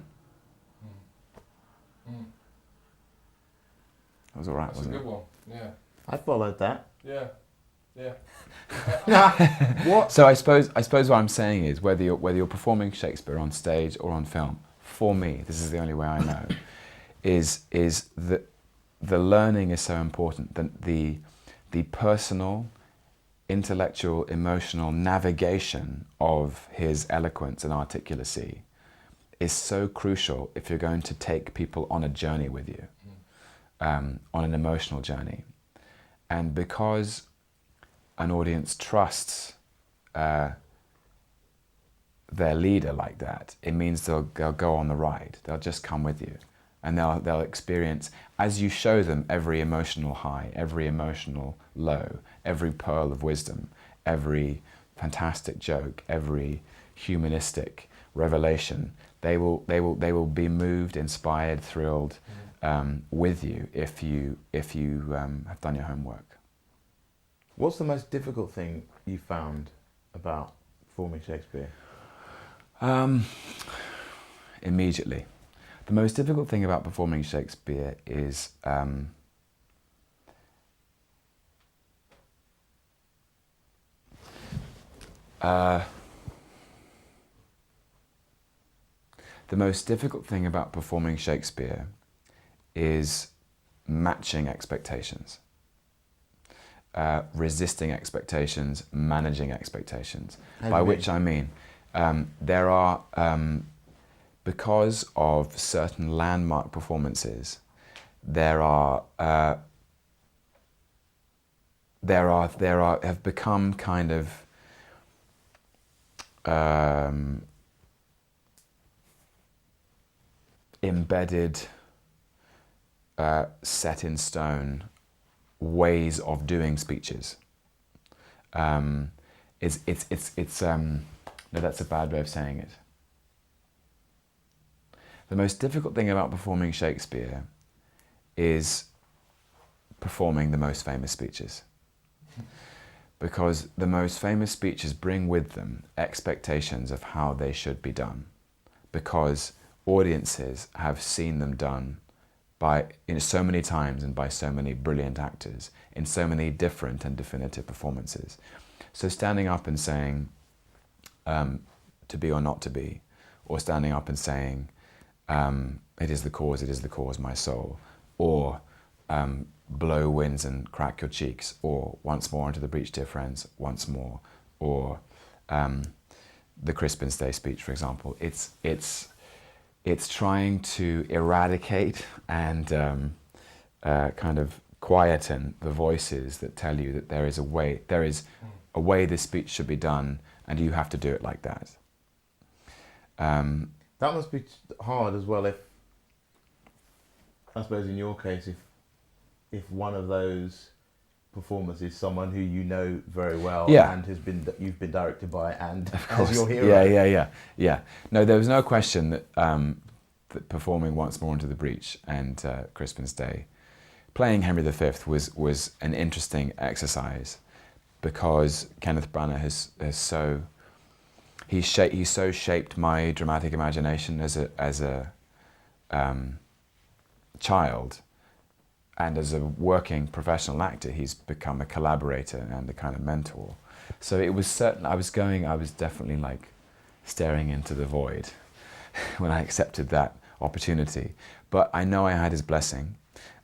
That was all right, wasn't it? That's a good one, yeah. I followed that. Yeah. What? So I suppose what I'm saying is whether you're performing Shakespeare on stage or on film, for me, this is the only way I know, is that the learning is so important. The personal, intellectual, emotional navigation of his eloquence and articulacy is so crucial if you're going to take people on a journey with you, on an emotional journey. And because an audience trusts their leader like that, it means they'll go on the ride. They'll just come with you, and they'll experience, as you show them every emotional high, every emotional low, every pearl of wisdom, every fantastic joke, every humanistic revelation. They will be moved, inspired, thrilled with you if you have done your homework. What's the most difficult thing you found about performing Shakespeare? Immediately. The most difficult thing about performing Shakespeare is the most difficult thing about performing Shakespeare is matching expectations. Resisting expectations, managing expectations. By which I mean, there are, because of certain landmark performances, there have become kind of embedded, set in stone ways of doing speeches. No, that's a bad way of saying it. The most difficult thing about performing Shakespeare is performing the most famous speeches. Because the most famous speeches bring with them expectations of how they should be done. Because audiences have seen them done by so many times and by so many brilliant actors in so many different and definitive performances. So standing up and saying to be or not to be, or standing up and saying it is the cause, my soul, or blow winds and crack your cheeks, or once more into the breach, dear friends, once more, or the Crispin's Day speech, for example. It's trying to eradicate and kind of quieten the voices that tell you that there is a way this speech should be done, and you have to do it like that. That must be hard as well. If I suppose in your case, if one of those performers is someone who you know very well, Yeah. and you've been directed by, and Of course. as your hero. Yeah. No, there was no question that, that performing Once More Into the Breach and Crispin's Day, playing Henry V was an interesting exercise, because Kenneth Branagh has so shaped my dramatic imagination as a child, and as a working professional actor, he's become a collaborator and a kind of mentor. So it was certain I was definitely like staring into the void when I accepted that opportunity. But I know I had his blessing,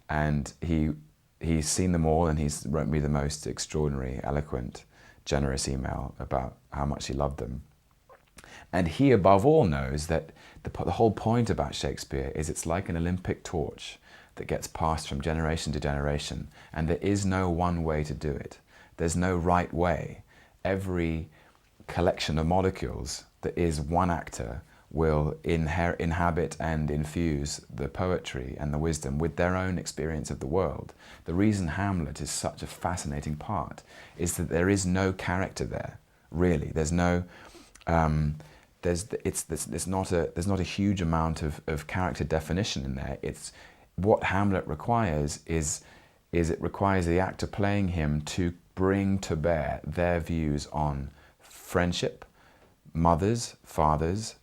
and he's seen them all, and he's wrote me the most extraordinary, eloquent, generous email about how much he loved them. And he, above all, knows that the whole point about Shakespeare is it's like an Olympic torch that gets passed from generation to generation, and there is no one way to do it. There's no right way. Every collection of molecules that is one actor will inhabit and infuse the poetry and the wisdom with their own experience of the world. The reason Hamlet is such a fascinating part is that there is no character there, really. There's no, there's not a huge amount of character definition in there. It's what Hamlet requires is it requires the actor playing him to bring to bear their views on friendship, mothers, fathers,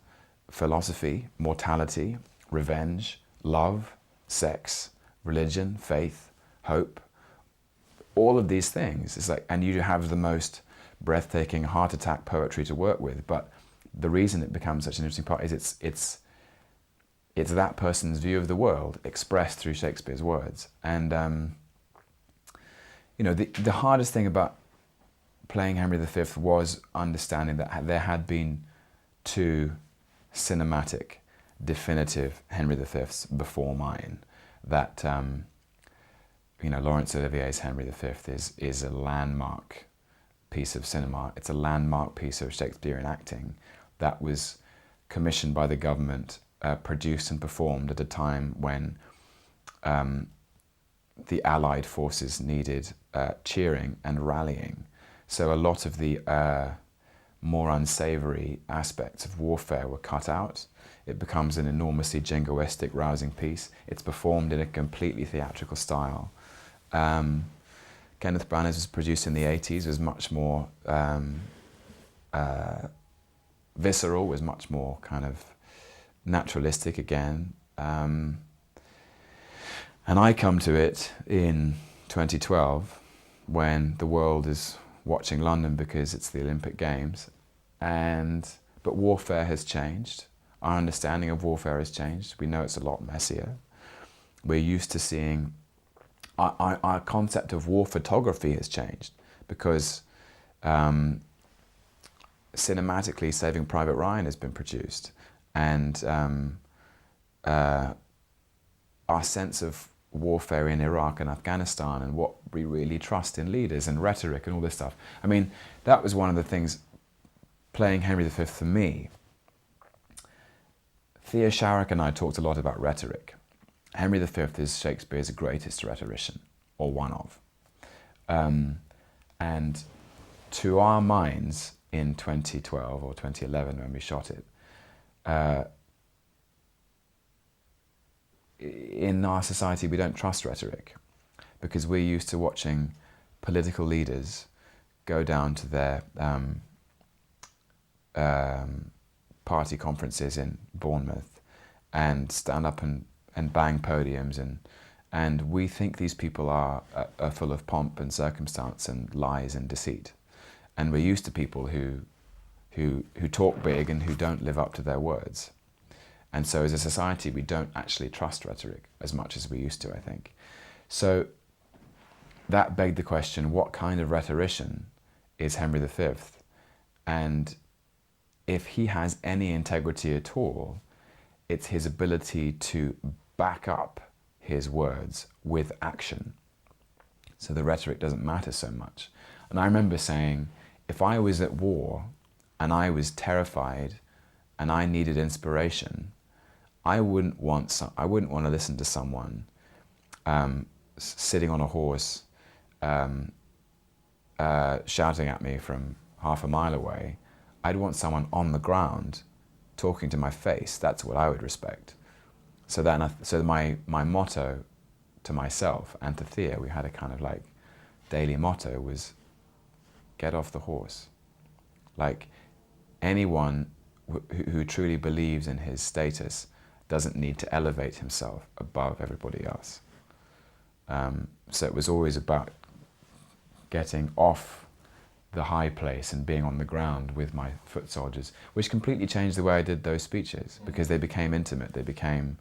philosophy, mortality, revenge, love, sex, religion, faith, hope, all of these things. It's like, and you have the most breathtaking heart attack poetry to work with. But the reason it becomes such an interesting part is it's that person's view of the world expressed through Shakespeare's words. And you know, the hardest thing about playing Henry V was understanding that there had been two cinematic, definitive Henry V's before mine. That you know, Laurence Olivier's Henry V is a landmark piece of cinema. It's a landmark piece of Shakespearean acting that was commissioned by the government, produced and performed at a time when the Allied forces needed cheering and rallying. So a lot of the more unsavory aspects of warfare were cut out. It becomes an enormously jingoistic, rousing piece. It's performed in a completely theatrical style. Kenneth Branagh's was produced in the 80s, was much more visceral, was much more kind of naturalistic again. And I come to it in 2012 when the world is watching London because it's the Olympic Games, but warfare has changed. Our understanding of warfare has changed. We know it's a lot messier. We're used to seeing, our concept of war photography has changed because cinematically Saving Private Ryan has been produced, and our sense of warfare in Iraq and Afghanistan and what we really trust in leaders and rhetoric and all this stuff. I mean, that was one of the things playing Henry V for me. Theo Sharrock and I talked a lot about rhetoric. Henry V is Shakespeare's greatest rhetorician, or one of. And to our minds in 2012 or 2011 when we shot it, in our society we don't trust rhetoric because we're used to watching political leaders go down to their party conferences in Bournemouth and stand up and bang podiums, and we think these people are full of pomp and circumstance and lies and deceit, and we're used to people who talk big and who don't live up to their words. And so as a society, we don't actually trust rhetoric as much as we used to, I think. So that begged the question, what kind of rhetorician is Henry V? And if he has any integrity at all, it's his ability to back up his words with action. So the rhetoric doesn't matter so much. And I remember saying, if I was at war and I was terrified and I needed inspiration, I wouldn't want to listen to someone sitting on a horse shouting at me from half a mile away. I'd want someone on the ground talking to my face. That's what I would respect. So my motto to myself and to Thea, we had a kind of like daily motto, was get off the horse. Like, anyone who truly believes in his status doesn't need to elevate himself above everybody else. So it was always about getting off the high place and being on the ground with my foot soldiers, which completely changed the way I did those speeches, because they became intimate. They became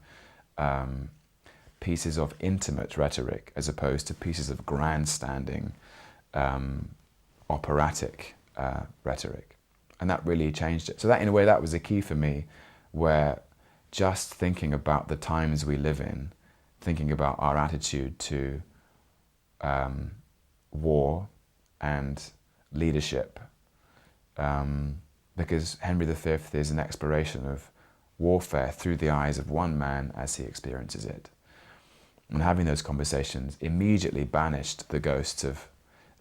pieces of intimate rhetoric as opposed to pieces of grandstanding, operatic rhetoric. And that really changed it. So that, in a way, that was a key for me, where just thinking about the times we live in, thinking about our attitude to war and leadership, because Henry V is an exploration of warfare through the eyes of one man as he experiences it. And having those conversations immediately banished the ghosts of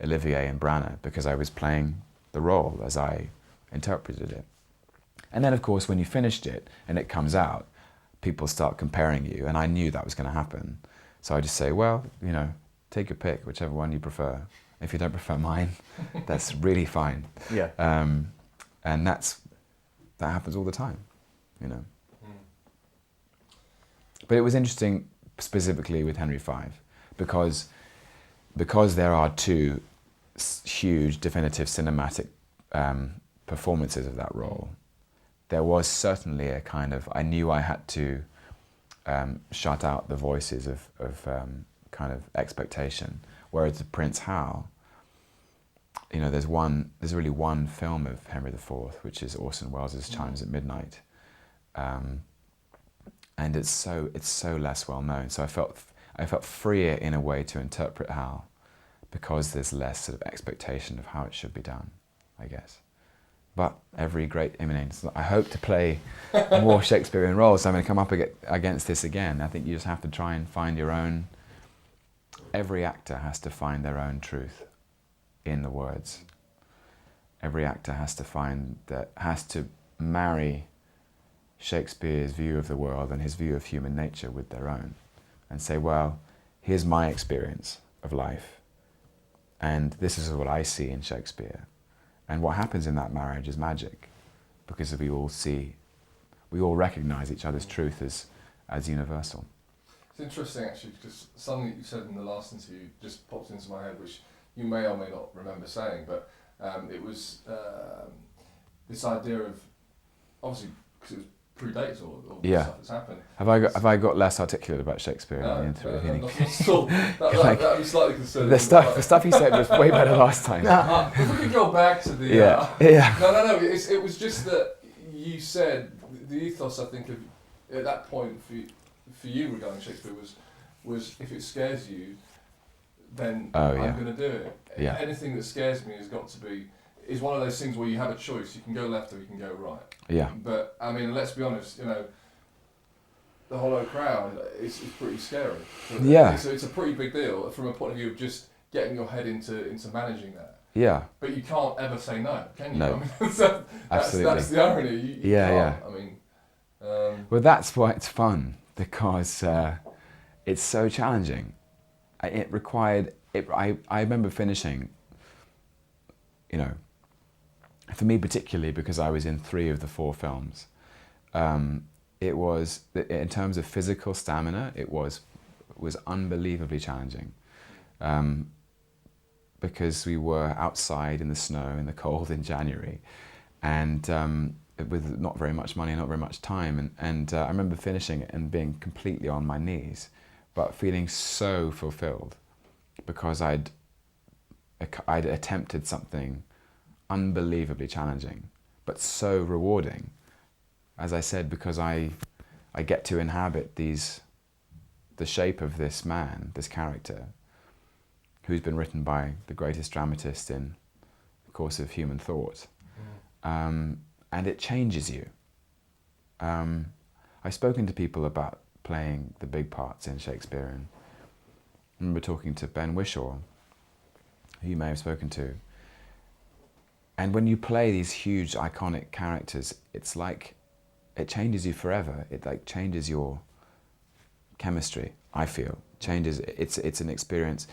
Olivier and Branagh, because I was playing the role as I interpreted it. And then, of course, when you finished it and it comes out, people start comparing you, and I knew that was going to happen. So I just say, well, you know, take your pick, whichever one you prefer. If you don't prefer mine, that's really fine. Yeah. And that happens all the time, you know. But it was interesting, specifically with Henry V, because there are two huge, definitive cinematic performances of that role. There was certainly a kind of, I knew I had to shut out the voices of kind of expectation. Whereas the Prince Hal, you know, there's really one film of Henry IV, which is Orson Welles' Chimes at Midnight, and it's so less well known. So I felt freer in a way to interpret Hal, because there's less sort of expectation of how it should be done, I guess. But every great, I hope to play more Shakespearean roles. So I'm going to come up against this again. I think you just have to try and find your own. Every actor has to find their own truth in the words. Every actor has to marry Shakespeare's view of the world and his view of human nature with their own, and say, well, here's my experience of life, and this is what I see in Shakespeare. And what happens in that marriage is magic, because we all recognize each other's truth as universal. It's interesting, actually, because something that you said in the last interview just popped into my head, which you may or may not remember saying, but it was this idea of, obviously, because it predates all the stuff that's happened. Have I got less articulate about Shakespeare? No, not at all. That was slightly concerning. The stuff you said was way better last time. If we could go back to the... No. It was just that you said the ethos, I think, at that point for you regarding Shakespeare was if it scares you, then I'm going to do it. Yeah. Anything that scares me is one of those things where you have a choice. You can go left or you can go right. Yeah. But I mean, let's be honest. You know, the Hollow Crown is pretty scary. Yeah. It's a pretty big deal from a point of view of just getting your head into managing that. Yeah. But you can't ever say no, can you? No. I mean, Absolutely. That's the irony. You can't. I mean. Well, that's why it's fun, because it's so challenging. It required. I remember finishing. You know, for me particularly, because I was in 3 of the 4 films, it was, in terms of physical stamina, it was unbelievably challenging. Because we were outside in the snow, in the cold in January, and with not very much money, not very much time, and I remember finishing it and being completely on my knees, but feeling so fulfilled because I'd attempted something unbelievably challenging, but so rewarding. As I said, because I get to inhabit the shape of this man, this character, who's been written by the greatest dramatist in the course of human thought. And it changes you. I've spoken to people about playing the big parts in Shakespeare, and I remember talking to Ben Whishaw, who you may have spoken to. And when you play these huge, iconic characters, it's like, it changes you forever. It like changes your chemistry, I feel. Changes, it's an experience.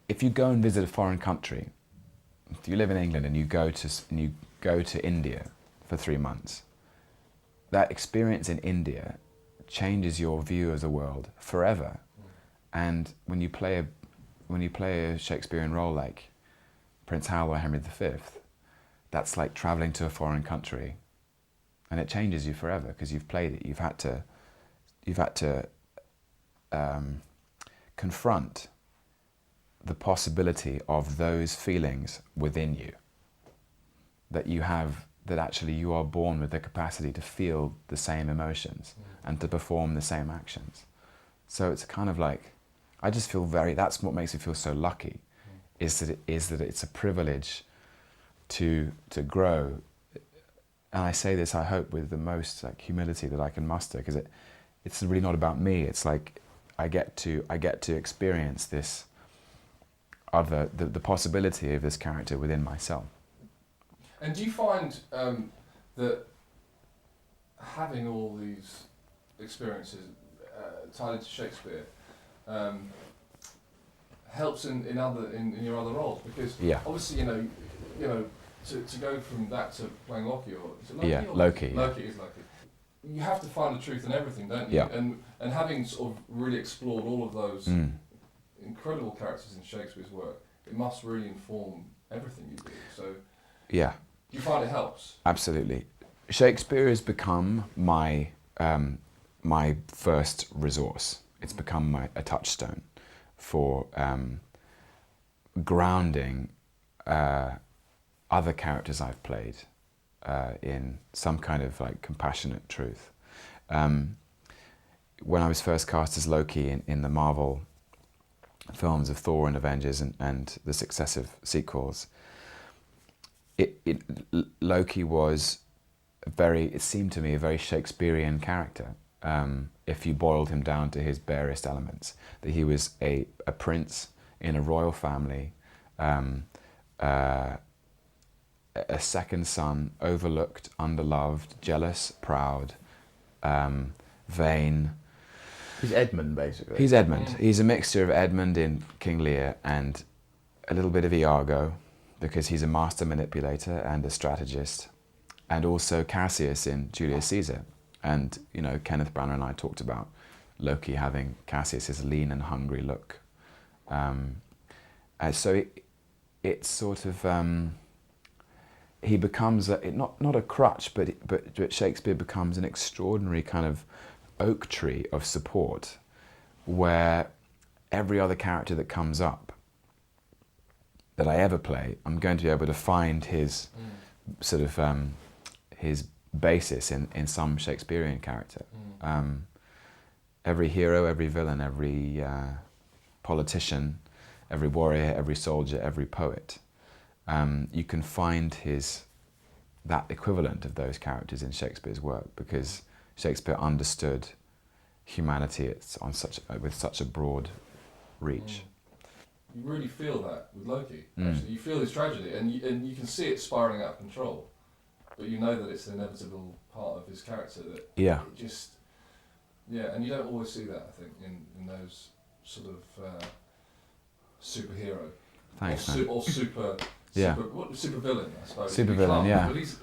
If you go and visit a foreign country, if you live in England and you go to India for 3 months, that experience in India changes your view of the world forever. And when you play a Shakespearean role like Prince Hal or Henry V, that's like traveling to a foreign country, and it changes you forever because you've played it. You've had to confront the possibility of those feelings within you, that actually you are born with the capacity to feel the same emotions and to perform the same actions. So it's kind of like, I just feel that's what makes me feel so lucky, is that it's a privilege to grow. And I say this, I hope, with the most like humility that I can muster, because it's really not about me. It's like I get to experience this the possibility of this character within myself. And do you find that having all these experiences tied into Shakespeare helps in your other roles? Because obviously, you know, to go from that to playing Loki, or is it Loki? Yeah, Loki. Loki is Loki. You have to find the truth in everything, don't you? Yeah. And having sort of really explored all of those incredible characters in Shakespeare's work, it must really inform everything you do. So yeah, do you find it helps? Absolutely. Shakespeare has become my my first resource. It's become a touchstone for grounding other characters I've played in some kind of like compassionate truth. When I was first cast as Loki in the Marvel films of Thor and Avengers and the successive sequels, Loki was it seemed to me a very Shakespearean character, if you boiled him down to his barest elements. That he was a prince in a royal family, a second son, overlooked, underloved, jealous, proud, vain. He's Edmund, basically. He's Edmund. He's a mixture of Edmund in King Lear and a little bit of Iago, because he's a master manipulator and a strategist, and also Cassius in Julius Caesar. And, you know, Kenneth Branagh and I talked about Loki having Cassius's lean and hungry look. So it's sort of, he becomes, not a crutch, but Shakespeare becomes an extraordinary kind of oak tree of support, where every other character that comes up that I ever play, I'm going to be able to find his sort of his basis in some Shakespearean character. Every hero, every villain, every politician, every warrior, every soldier, every poet, you can find that equivalent of those characters in Shakespeare's work, because Shakespeare understood humanity with such a broad reach. You really feel that with Loki. Actually, you feel his tragedy, and you can see it spiraling out of control, but you know that it's an inevitable part of his character. That it just, and you don't always see that, I think, in those sort of superhero Thanks, or super Yeah. Super villain, I suppose. Super villain, yeah. But he's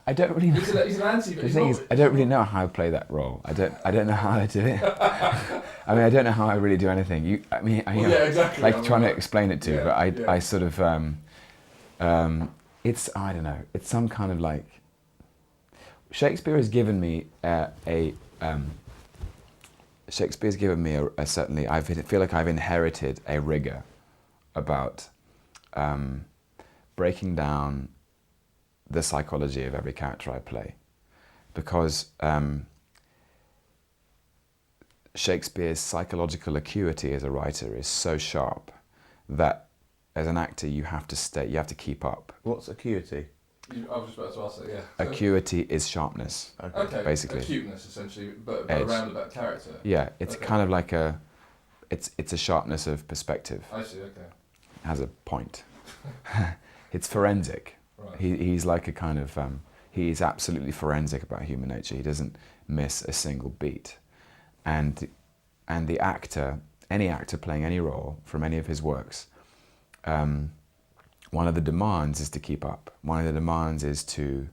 I don't really know. He's an anti. The thing is, I don't really know how I play that role. I don't know how I do it. I mean, I don't know how I really do anything. Exactly. Like trying to explain it to you, but yeah. I sort of, it's, I don't know, it's some kind of like, Shakespeare has given me Shakespeare's given me certainly, I feel like I've inherited a rigor about breaking down the psychology of every character I play, because Shakespeare's psychological acuity as a writer is so sharp that as an actor you have to keep up. What's acuity? I was just about to ask that, yeah. Acuity is sharpness, basically. Acuteness, essentially, but Edge. around about character. Yeah, it's kind of like it's a sharpness of perspective. I see, okay. It has a point. It's forensic. Right. He's like a kind of, he's absolutely forensic about human nature. He doesn't miss a single beat. And the actor, any actor playing any role from any of his works, one of the demands is to keep up. One of the demands is to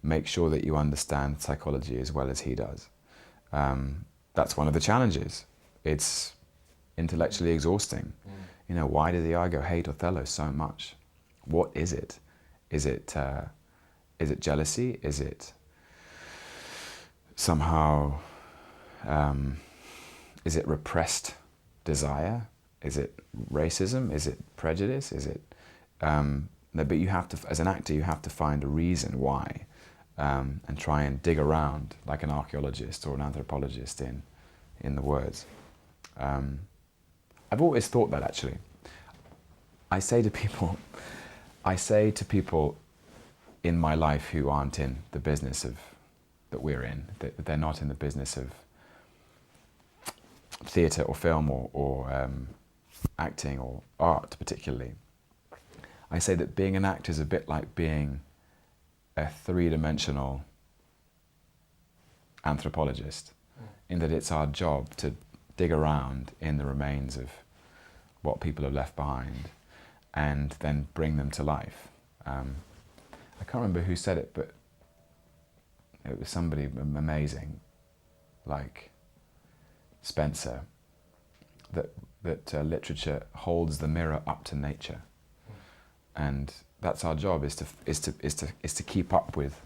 make sure that you understand psychology as well as he does. That's one of the challenges. It's intellectually exhausting. You know, why does Iago hate Othello so much? What is it? Is it jealousy? Is it somehow, is it repressed desire? Is it racism? Is it prejudice? Is it, no, but you have to, as an actor, you have to find a reason why, and try and dig around like an archaeologist or an anthropologist in the words. I've always thought that, actually. I say to people in my life who aren't in the business that we're in, that they're not in the business of theatre or film or acting or art particularly, I say that being an actor is a bit like being a three-dimensional anthropologist, in that it's our job to dig around in the remains of what people have left behind and then bring them to life. I can't remember who said it, but it was somebody amazing, like Spencer, that literature holds the mirror up to nature, and that's our job, is to keep up with.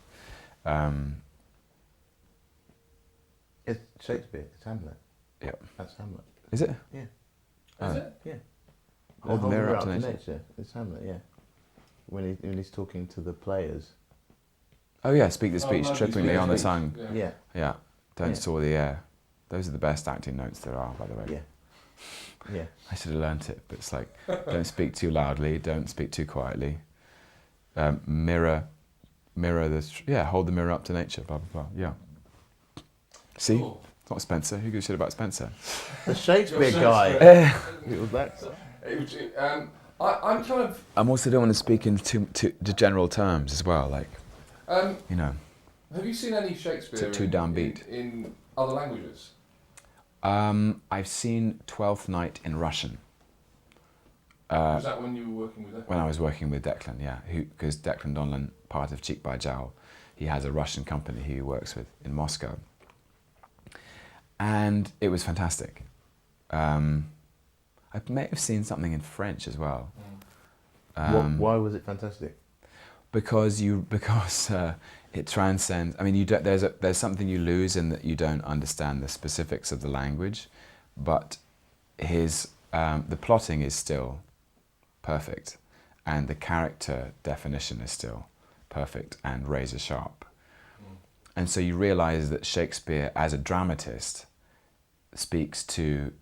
It's Shakespeare. It's Hamlet. Yep. That's Hamlet. Is it? Yeah. Is it? Yeah. Hold the mirror up to nature. It's Hamlet. Yeah. When he's talking to the players. Oh yeah, speak the speech, no, trippingly on the tongue. Yeah. Yeah. Don't Yeah. store the air. Those are the best acting notes there are, by the way. Yeah. Yeah. I should have learnt it, but it's like, don't speak too loudly, don't speak too quietly. Hold the mirror up to nature, blah, blah, blah. Yeah. See? Cool. It's not Spencer. Who gives a shit about Spencer? The Shakespeare guy. It was that. I'm kind of... I'm also don't want to speak in too general terms as well, like, you know. Have you seen any Shakespeare Too downbeat. in other languages? I've seen Twelfth Night in Russian. Was that when you were working with Declan? When I was working with Declan, yeah. Because Declan Donlan, part of Cheek by Jowl, he has a Russian company he works with in Moscow. And it was fantastic. I may have seen something in French as well. Why was it fantastic? Because it transcends. I mean, there's something you lose in that you don't understand the specifics of the language, but the plotting is still perfect, and the character definition is still perfect and razor sharp. And so you realise that Shakespeare, as a dramatist, speaks to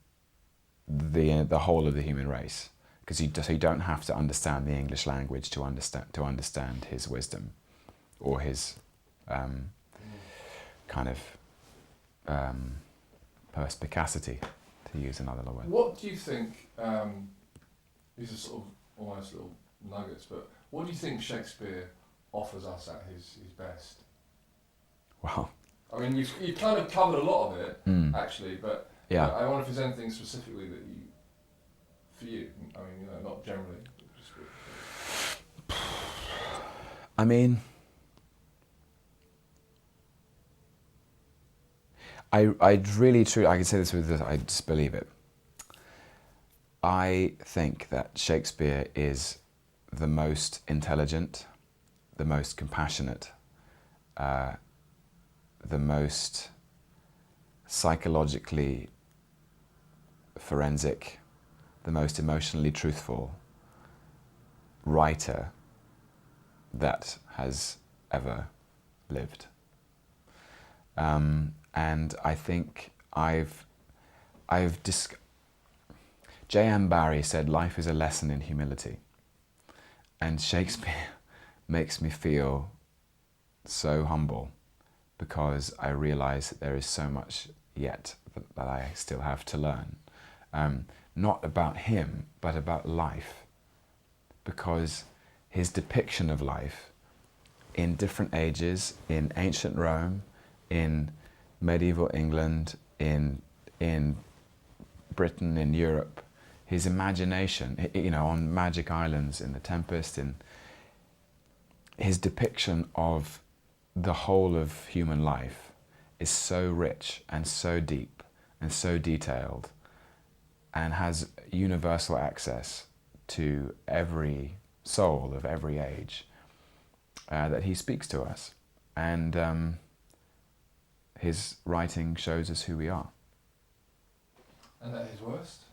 the whole of the human race, because you don't have to understand the English language to understand his wisdom, or his kind of perspicacity, to use another word. What do you think? These are sort of almost little nuggets, but what do you think Shakespeare offers us at his best? Wow. I mean, you've kind of covered a lot of it, actually, but Yeah. I wonder if there's anything specifically that for you, I mean, not generally. I mean, I really, truly, I can say this with this, I just believe it. I think that Shakespeare is the most intelligent, the most compassionate, the most psychologically forensic, the most emotionally truthful writer that has ever lived. And I think J.M. Barrie said, life is a lesson in humility. And Shakespeare makes me feel so humble because I realize that there is so much yet that I still have to learn. Not about him, but about life. Because his depiction of life in different ages, in ancient Rome, in medieval England, in Britain, in Europe, his imagination, you know, on magic islands, in The Tempest, in his depiction of the whole of human life is so rich and so deep and so detailed and has universal access to every soul of every age that he speaks to us. And his writing shows us who we are. And at his worst?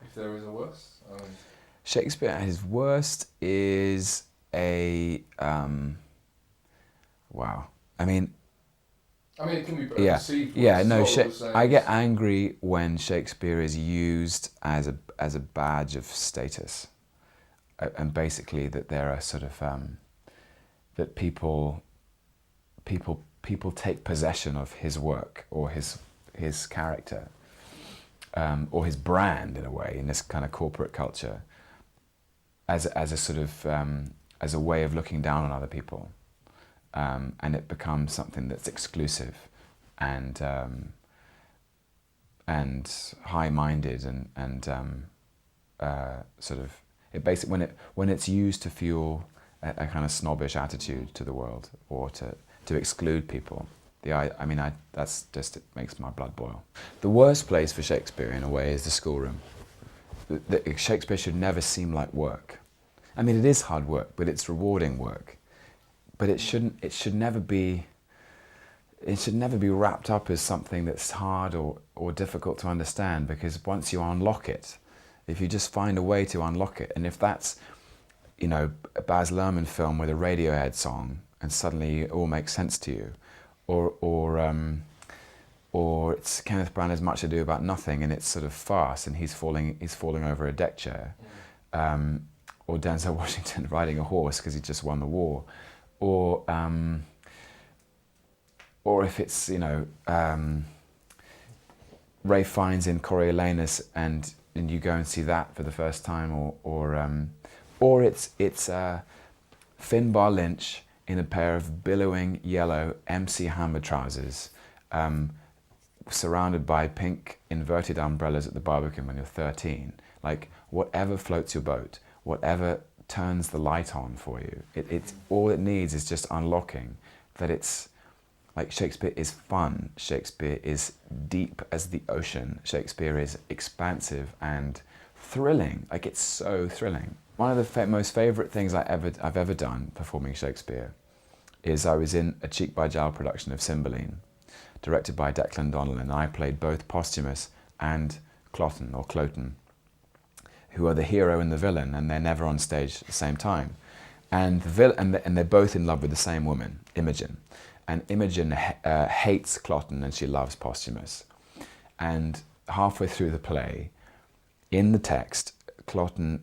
If there is a worst? Shakespeare at his worst is a... wow. I mean, it can be yeah, perceived. yeah. No, I get angry when Shakespeare is used as a badge of status, and basically that there are sort of that people take possession of his work or his character, or his brand in a way in this kind of corporate culture, as a sort of as a way of looking down on other people. And it becomes something that's exclusive and high-minded and sort of it basically when it's used to fuel a kind of snobbish attitude to the world or to exclude people. That's just, it makes my blood boil. The worst place for Shakespeare in a way is the schoolroom. Shakespeare should never seem like work. I mean, it is hard work, but it's rewarding work. But it should never be wrapped up as something that's hard or difficult to understand, because once you unlock it, if you just find a way to unlock it, and if that's, you know, a Baz Luhrmann film with a Radiohead song and suddenly it all makes sense to you, or it's Kenneth Branagh's Much Ado About Nothing and it's sort of farce and he's falling over a deck chair, or Denzel Washington riding a horse because he just won the war. Or if it's, you know, Ralph Fiennes in Coriolanus and you go and see that for the first time, or it's Finbar Lynch in a pair of billowing yellow MC Hammer trousers, surrounded by pink inverted umbrellas at the Barbican when you're 13. Like, whatever floats your boat, whatever turns the light on for you. It's all it needs is just unlocking that it's like Shakespeare is fun. Shakespeare is deep as the ocean. Shakespeare is expansive and thrilling. Like, it's so thrilling. One of the most favourite things I've ever done performing Shakespeare is I was in a Cheek by Jowl production of Cymbeline, directed by Declan Donnelly, and I played both Posthumus and Cloten, who are the hero and the villain, and they're never on stage at the same time. And they're both in love with the same woman, Imogen. And Imogen hates Cloten and she loves Posthumus. And halfway through the play, in the text, Cloten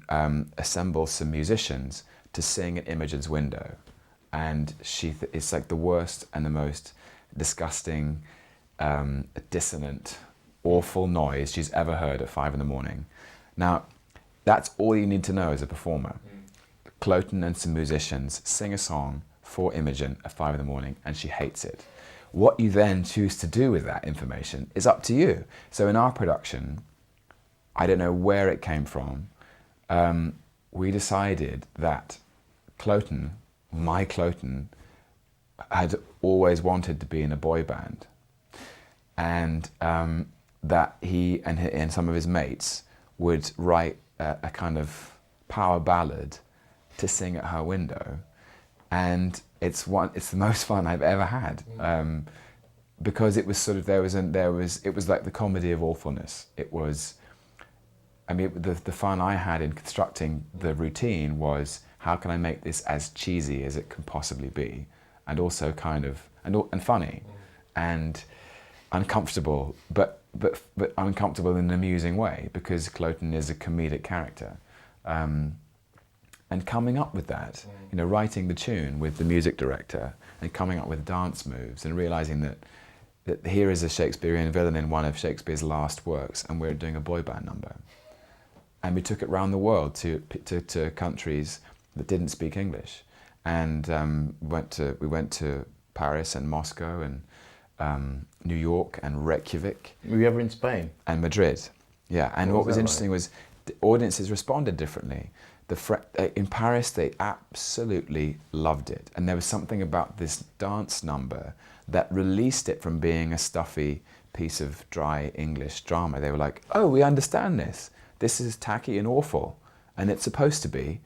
assembles some musicians to sing at Imogen's window. And it's like the worst and the most disgusting, dissonant, awful noise she's ever heard at 5 a.m. Now, that's all you need to know as a performer. Cloten and some musicians sing a song for Imogen at 5 a.m. and she hates it. What you then choose to do with that information is up to you. So in our production, I don't know where it came from, we decided that Cloten, my Cloten, had always wanted to be in a boy band, and that he and some of his mates would write a kind of power ballad to sing at her window, and it's the most fun I've ever had, because it was sort of it was like the comedy of awfulness. It was, I mean, the fun I had in constructing the routine was, how can I make this as cheesy as it can possibly be, and also kind of and funny, and uncomfortable, but uncomfortable in an amusing way, because Cloten is a comedic character, and coming up with that, you know, writing the tune with the music director and coming up with dance moves, and realizing that here is a Shakespearean villain in one of Shakespeare's last works, and we're doing a boy band number, and we took it around the world to countries that didn't speak English, and we went to Paris and Moscow and New York and Reykjavik. Were you ever in Spain? And Madrid, yeah. And what was interesting was the audiences responded differently. In Paris, they absolutely loved it. And there was something about this dance number that released it from being a stuffy piece of dry English drama. They were like, oh, we understand this. This is tacky and awful, and it's supposed to be.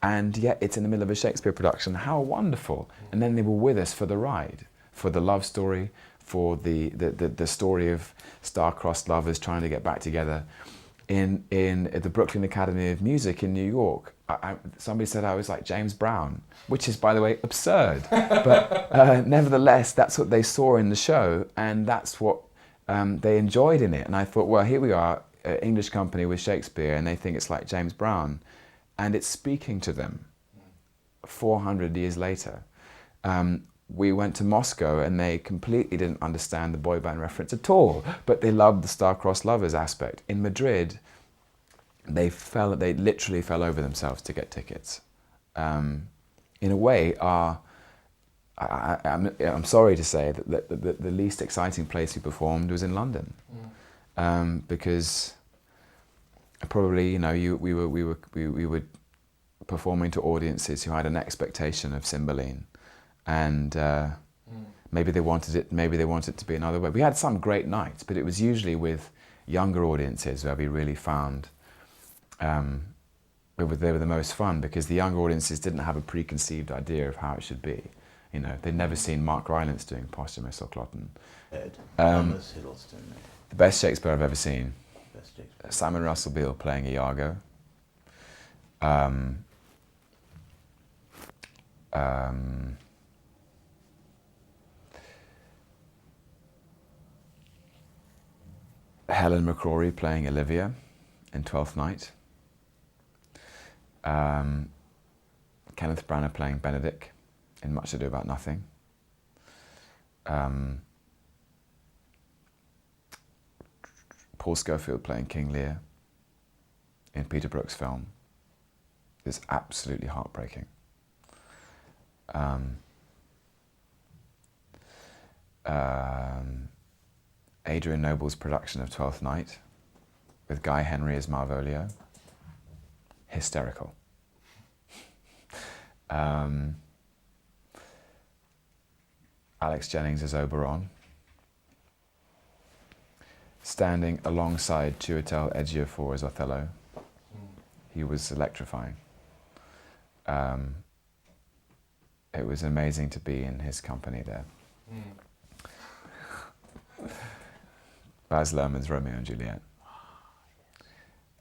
And yet it's in the middle of a Shakespeare production. How wonderful. And then they were with us for the ride, for the love story, for the story of star-crossed lovers trying to get back together. At the Brooklyn Academy of Music in New York, somebody said I was like James Brown, which is, by the way, absurd. But nevertheless, that's what they saw in the show, and that's what they enjoyed in it. And I thought, well, here we are, an English company with Shakespeare, and they think it's like James Brown. And it's speaking to them 400 years later. We went to Moscow, and they completely didn't understand the boy band reference at all, but they loved the star-crossed lovers aspect. In Madrid, they literally fell over themselves to get tickets. In a way, I'm sorry to say that the least exciting place we performed was in London, because probably, you know, we were performing to audiences who had an expectation of Cymbeline. And maybe they wanted it to be another way. We had some great nights, but it was usually with younger audiences where we really found they were the most fun, because the younger audiences didn't have a preconceived idea of how it should be. You know, they'd never seen Mark Rylance doing Posthumous or Cloten. Thomas Hiddleston. The best Shakespeare I've ever seen. Best Shakespeare. Simon Russell Beale playing Iago. Helen McCrory playing Olivia in Twelfth Night. Kenneth Branagh playing Benedict in Much Ado About Nothing. Paul Scofield playing King Lear in Peter Brook's film is absolutely heartbreaking. Adrian Noble's production of Twelfth Night with Guy Henry as Malvolio, hysterical. Alex Jennings as Oberon, standing alongside Chiwetel Ejiofor as Othello. He was electrifying. It was amazing to be in his company there. Baz Luhrmann's Romeo and Juliet.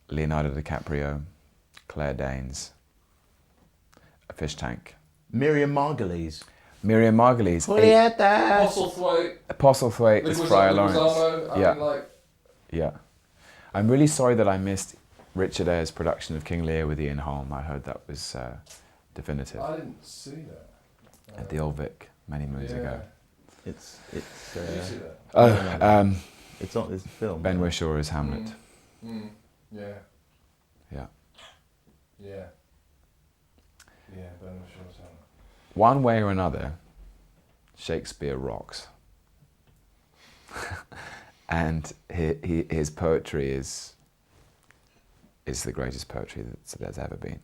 Leonardo DiCaprio, Claire Danes, A Fish Tank. Miriam Margolyes. Miriam Margolyes. Julieta. Postlethwaite is Friar Lawrence. Yeah. Yeah. I'm really sorry that I missed Richard Eyre's production of King Lear with Ian Holm. I heard that was definitive. I didn't see that. At the Old Vic many moons ago. It's Did you see that? it's not this film. Ben Whishaw as Hamlet. Yeah. Yeah. Yeah. Yeah, Ben Whishaw as Hamlet. One way or another, Shakespeare rocks. And his poetry is the greatest poetry that there's ever been.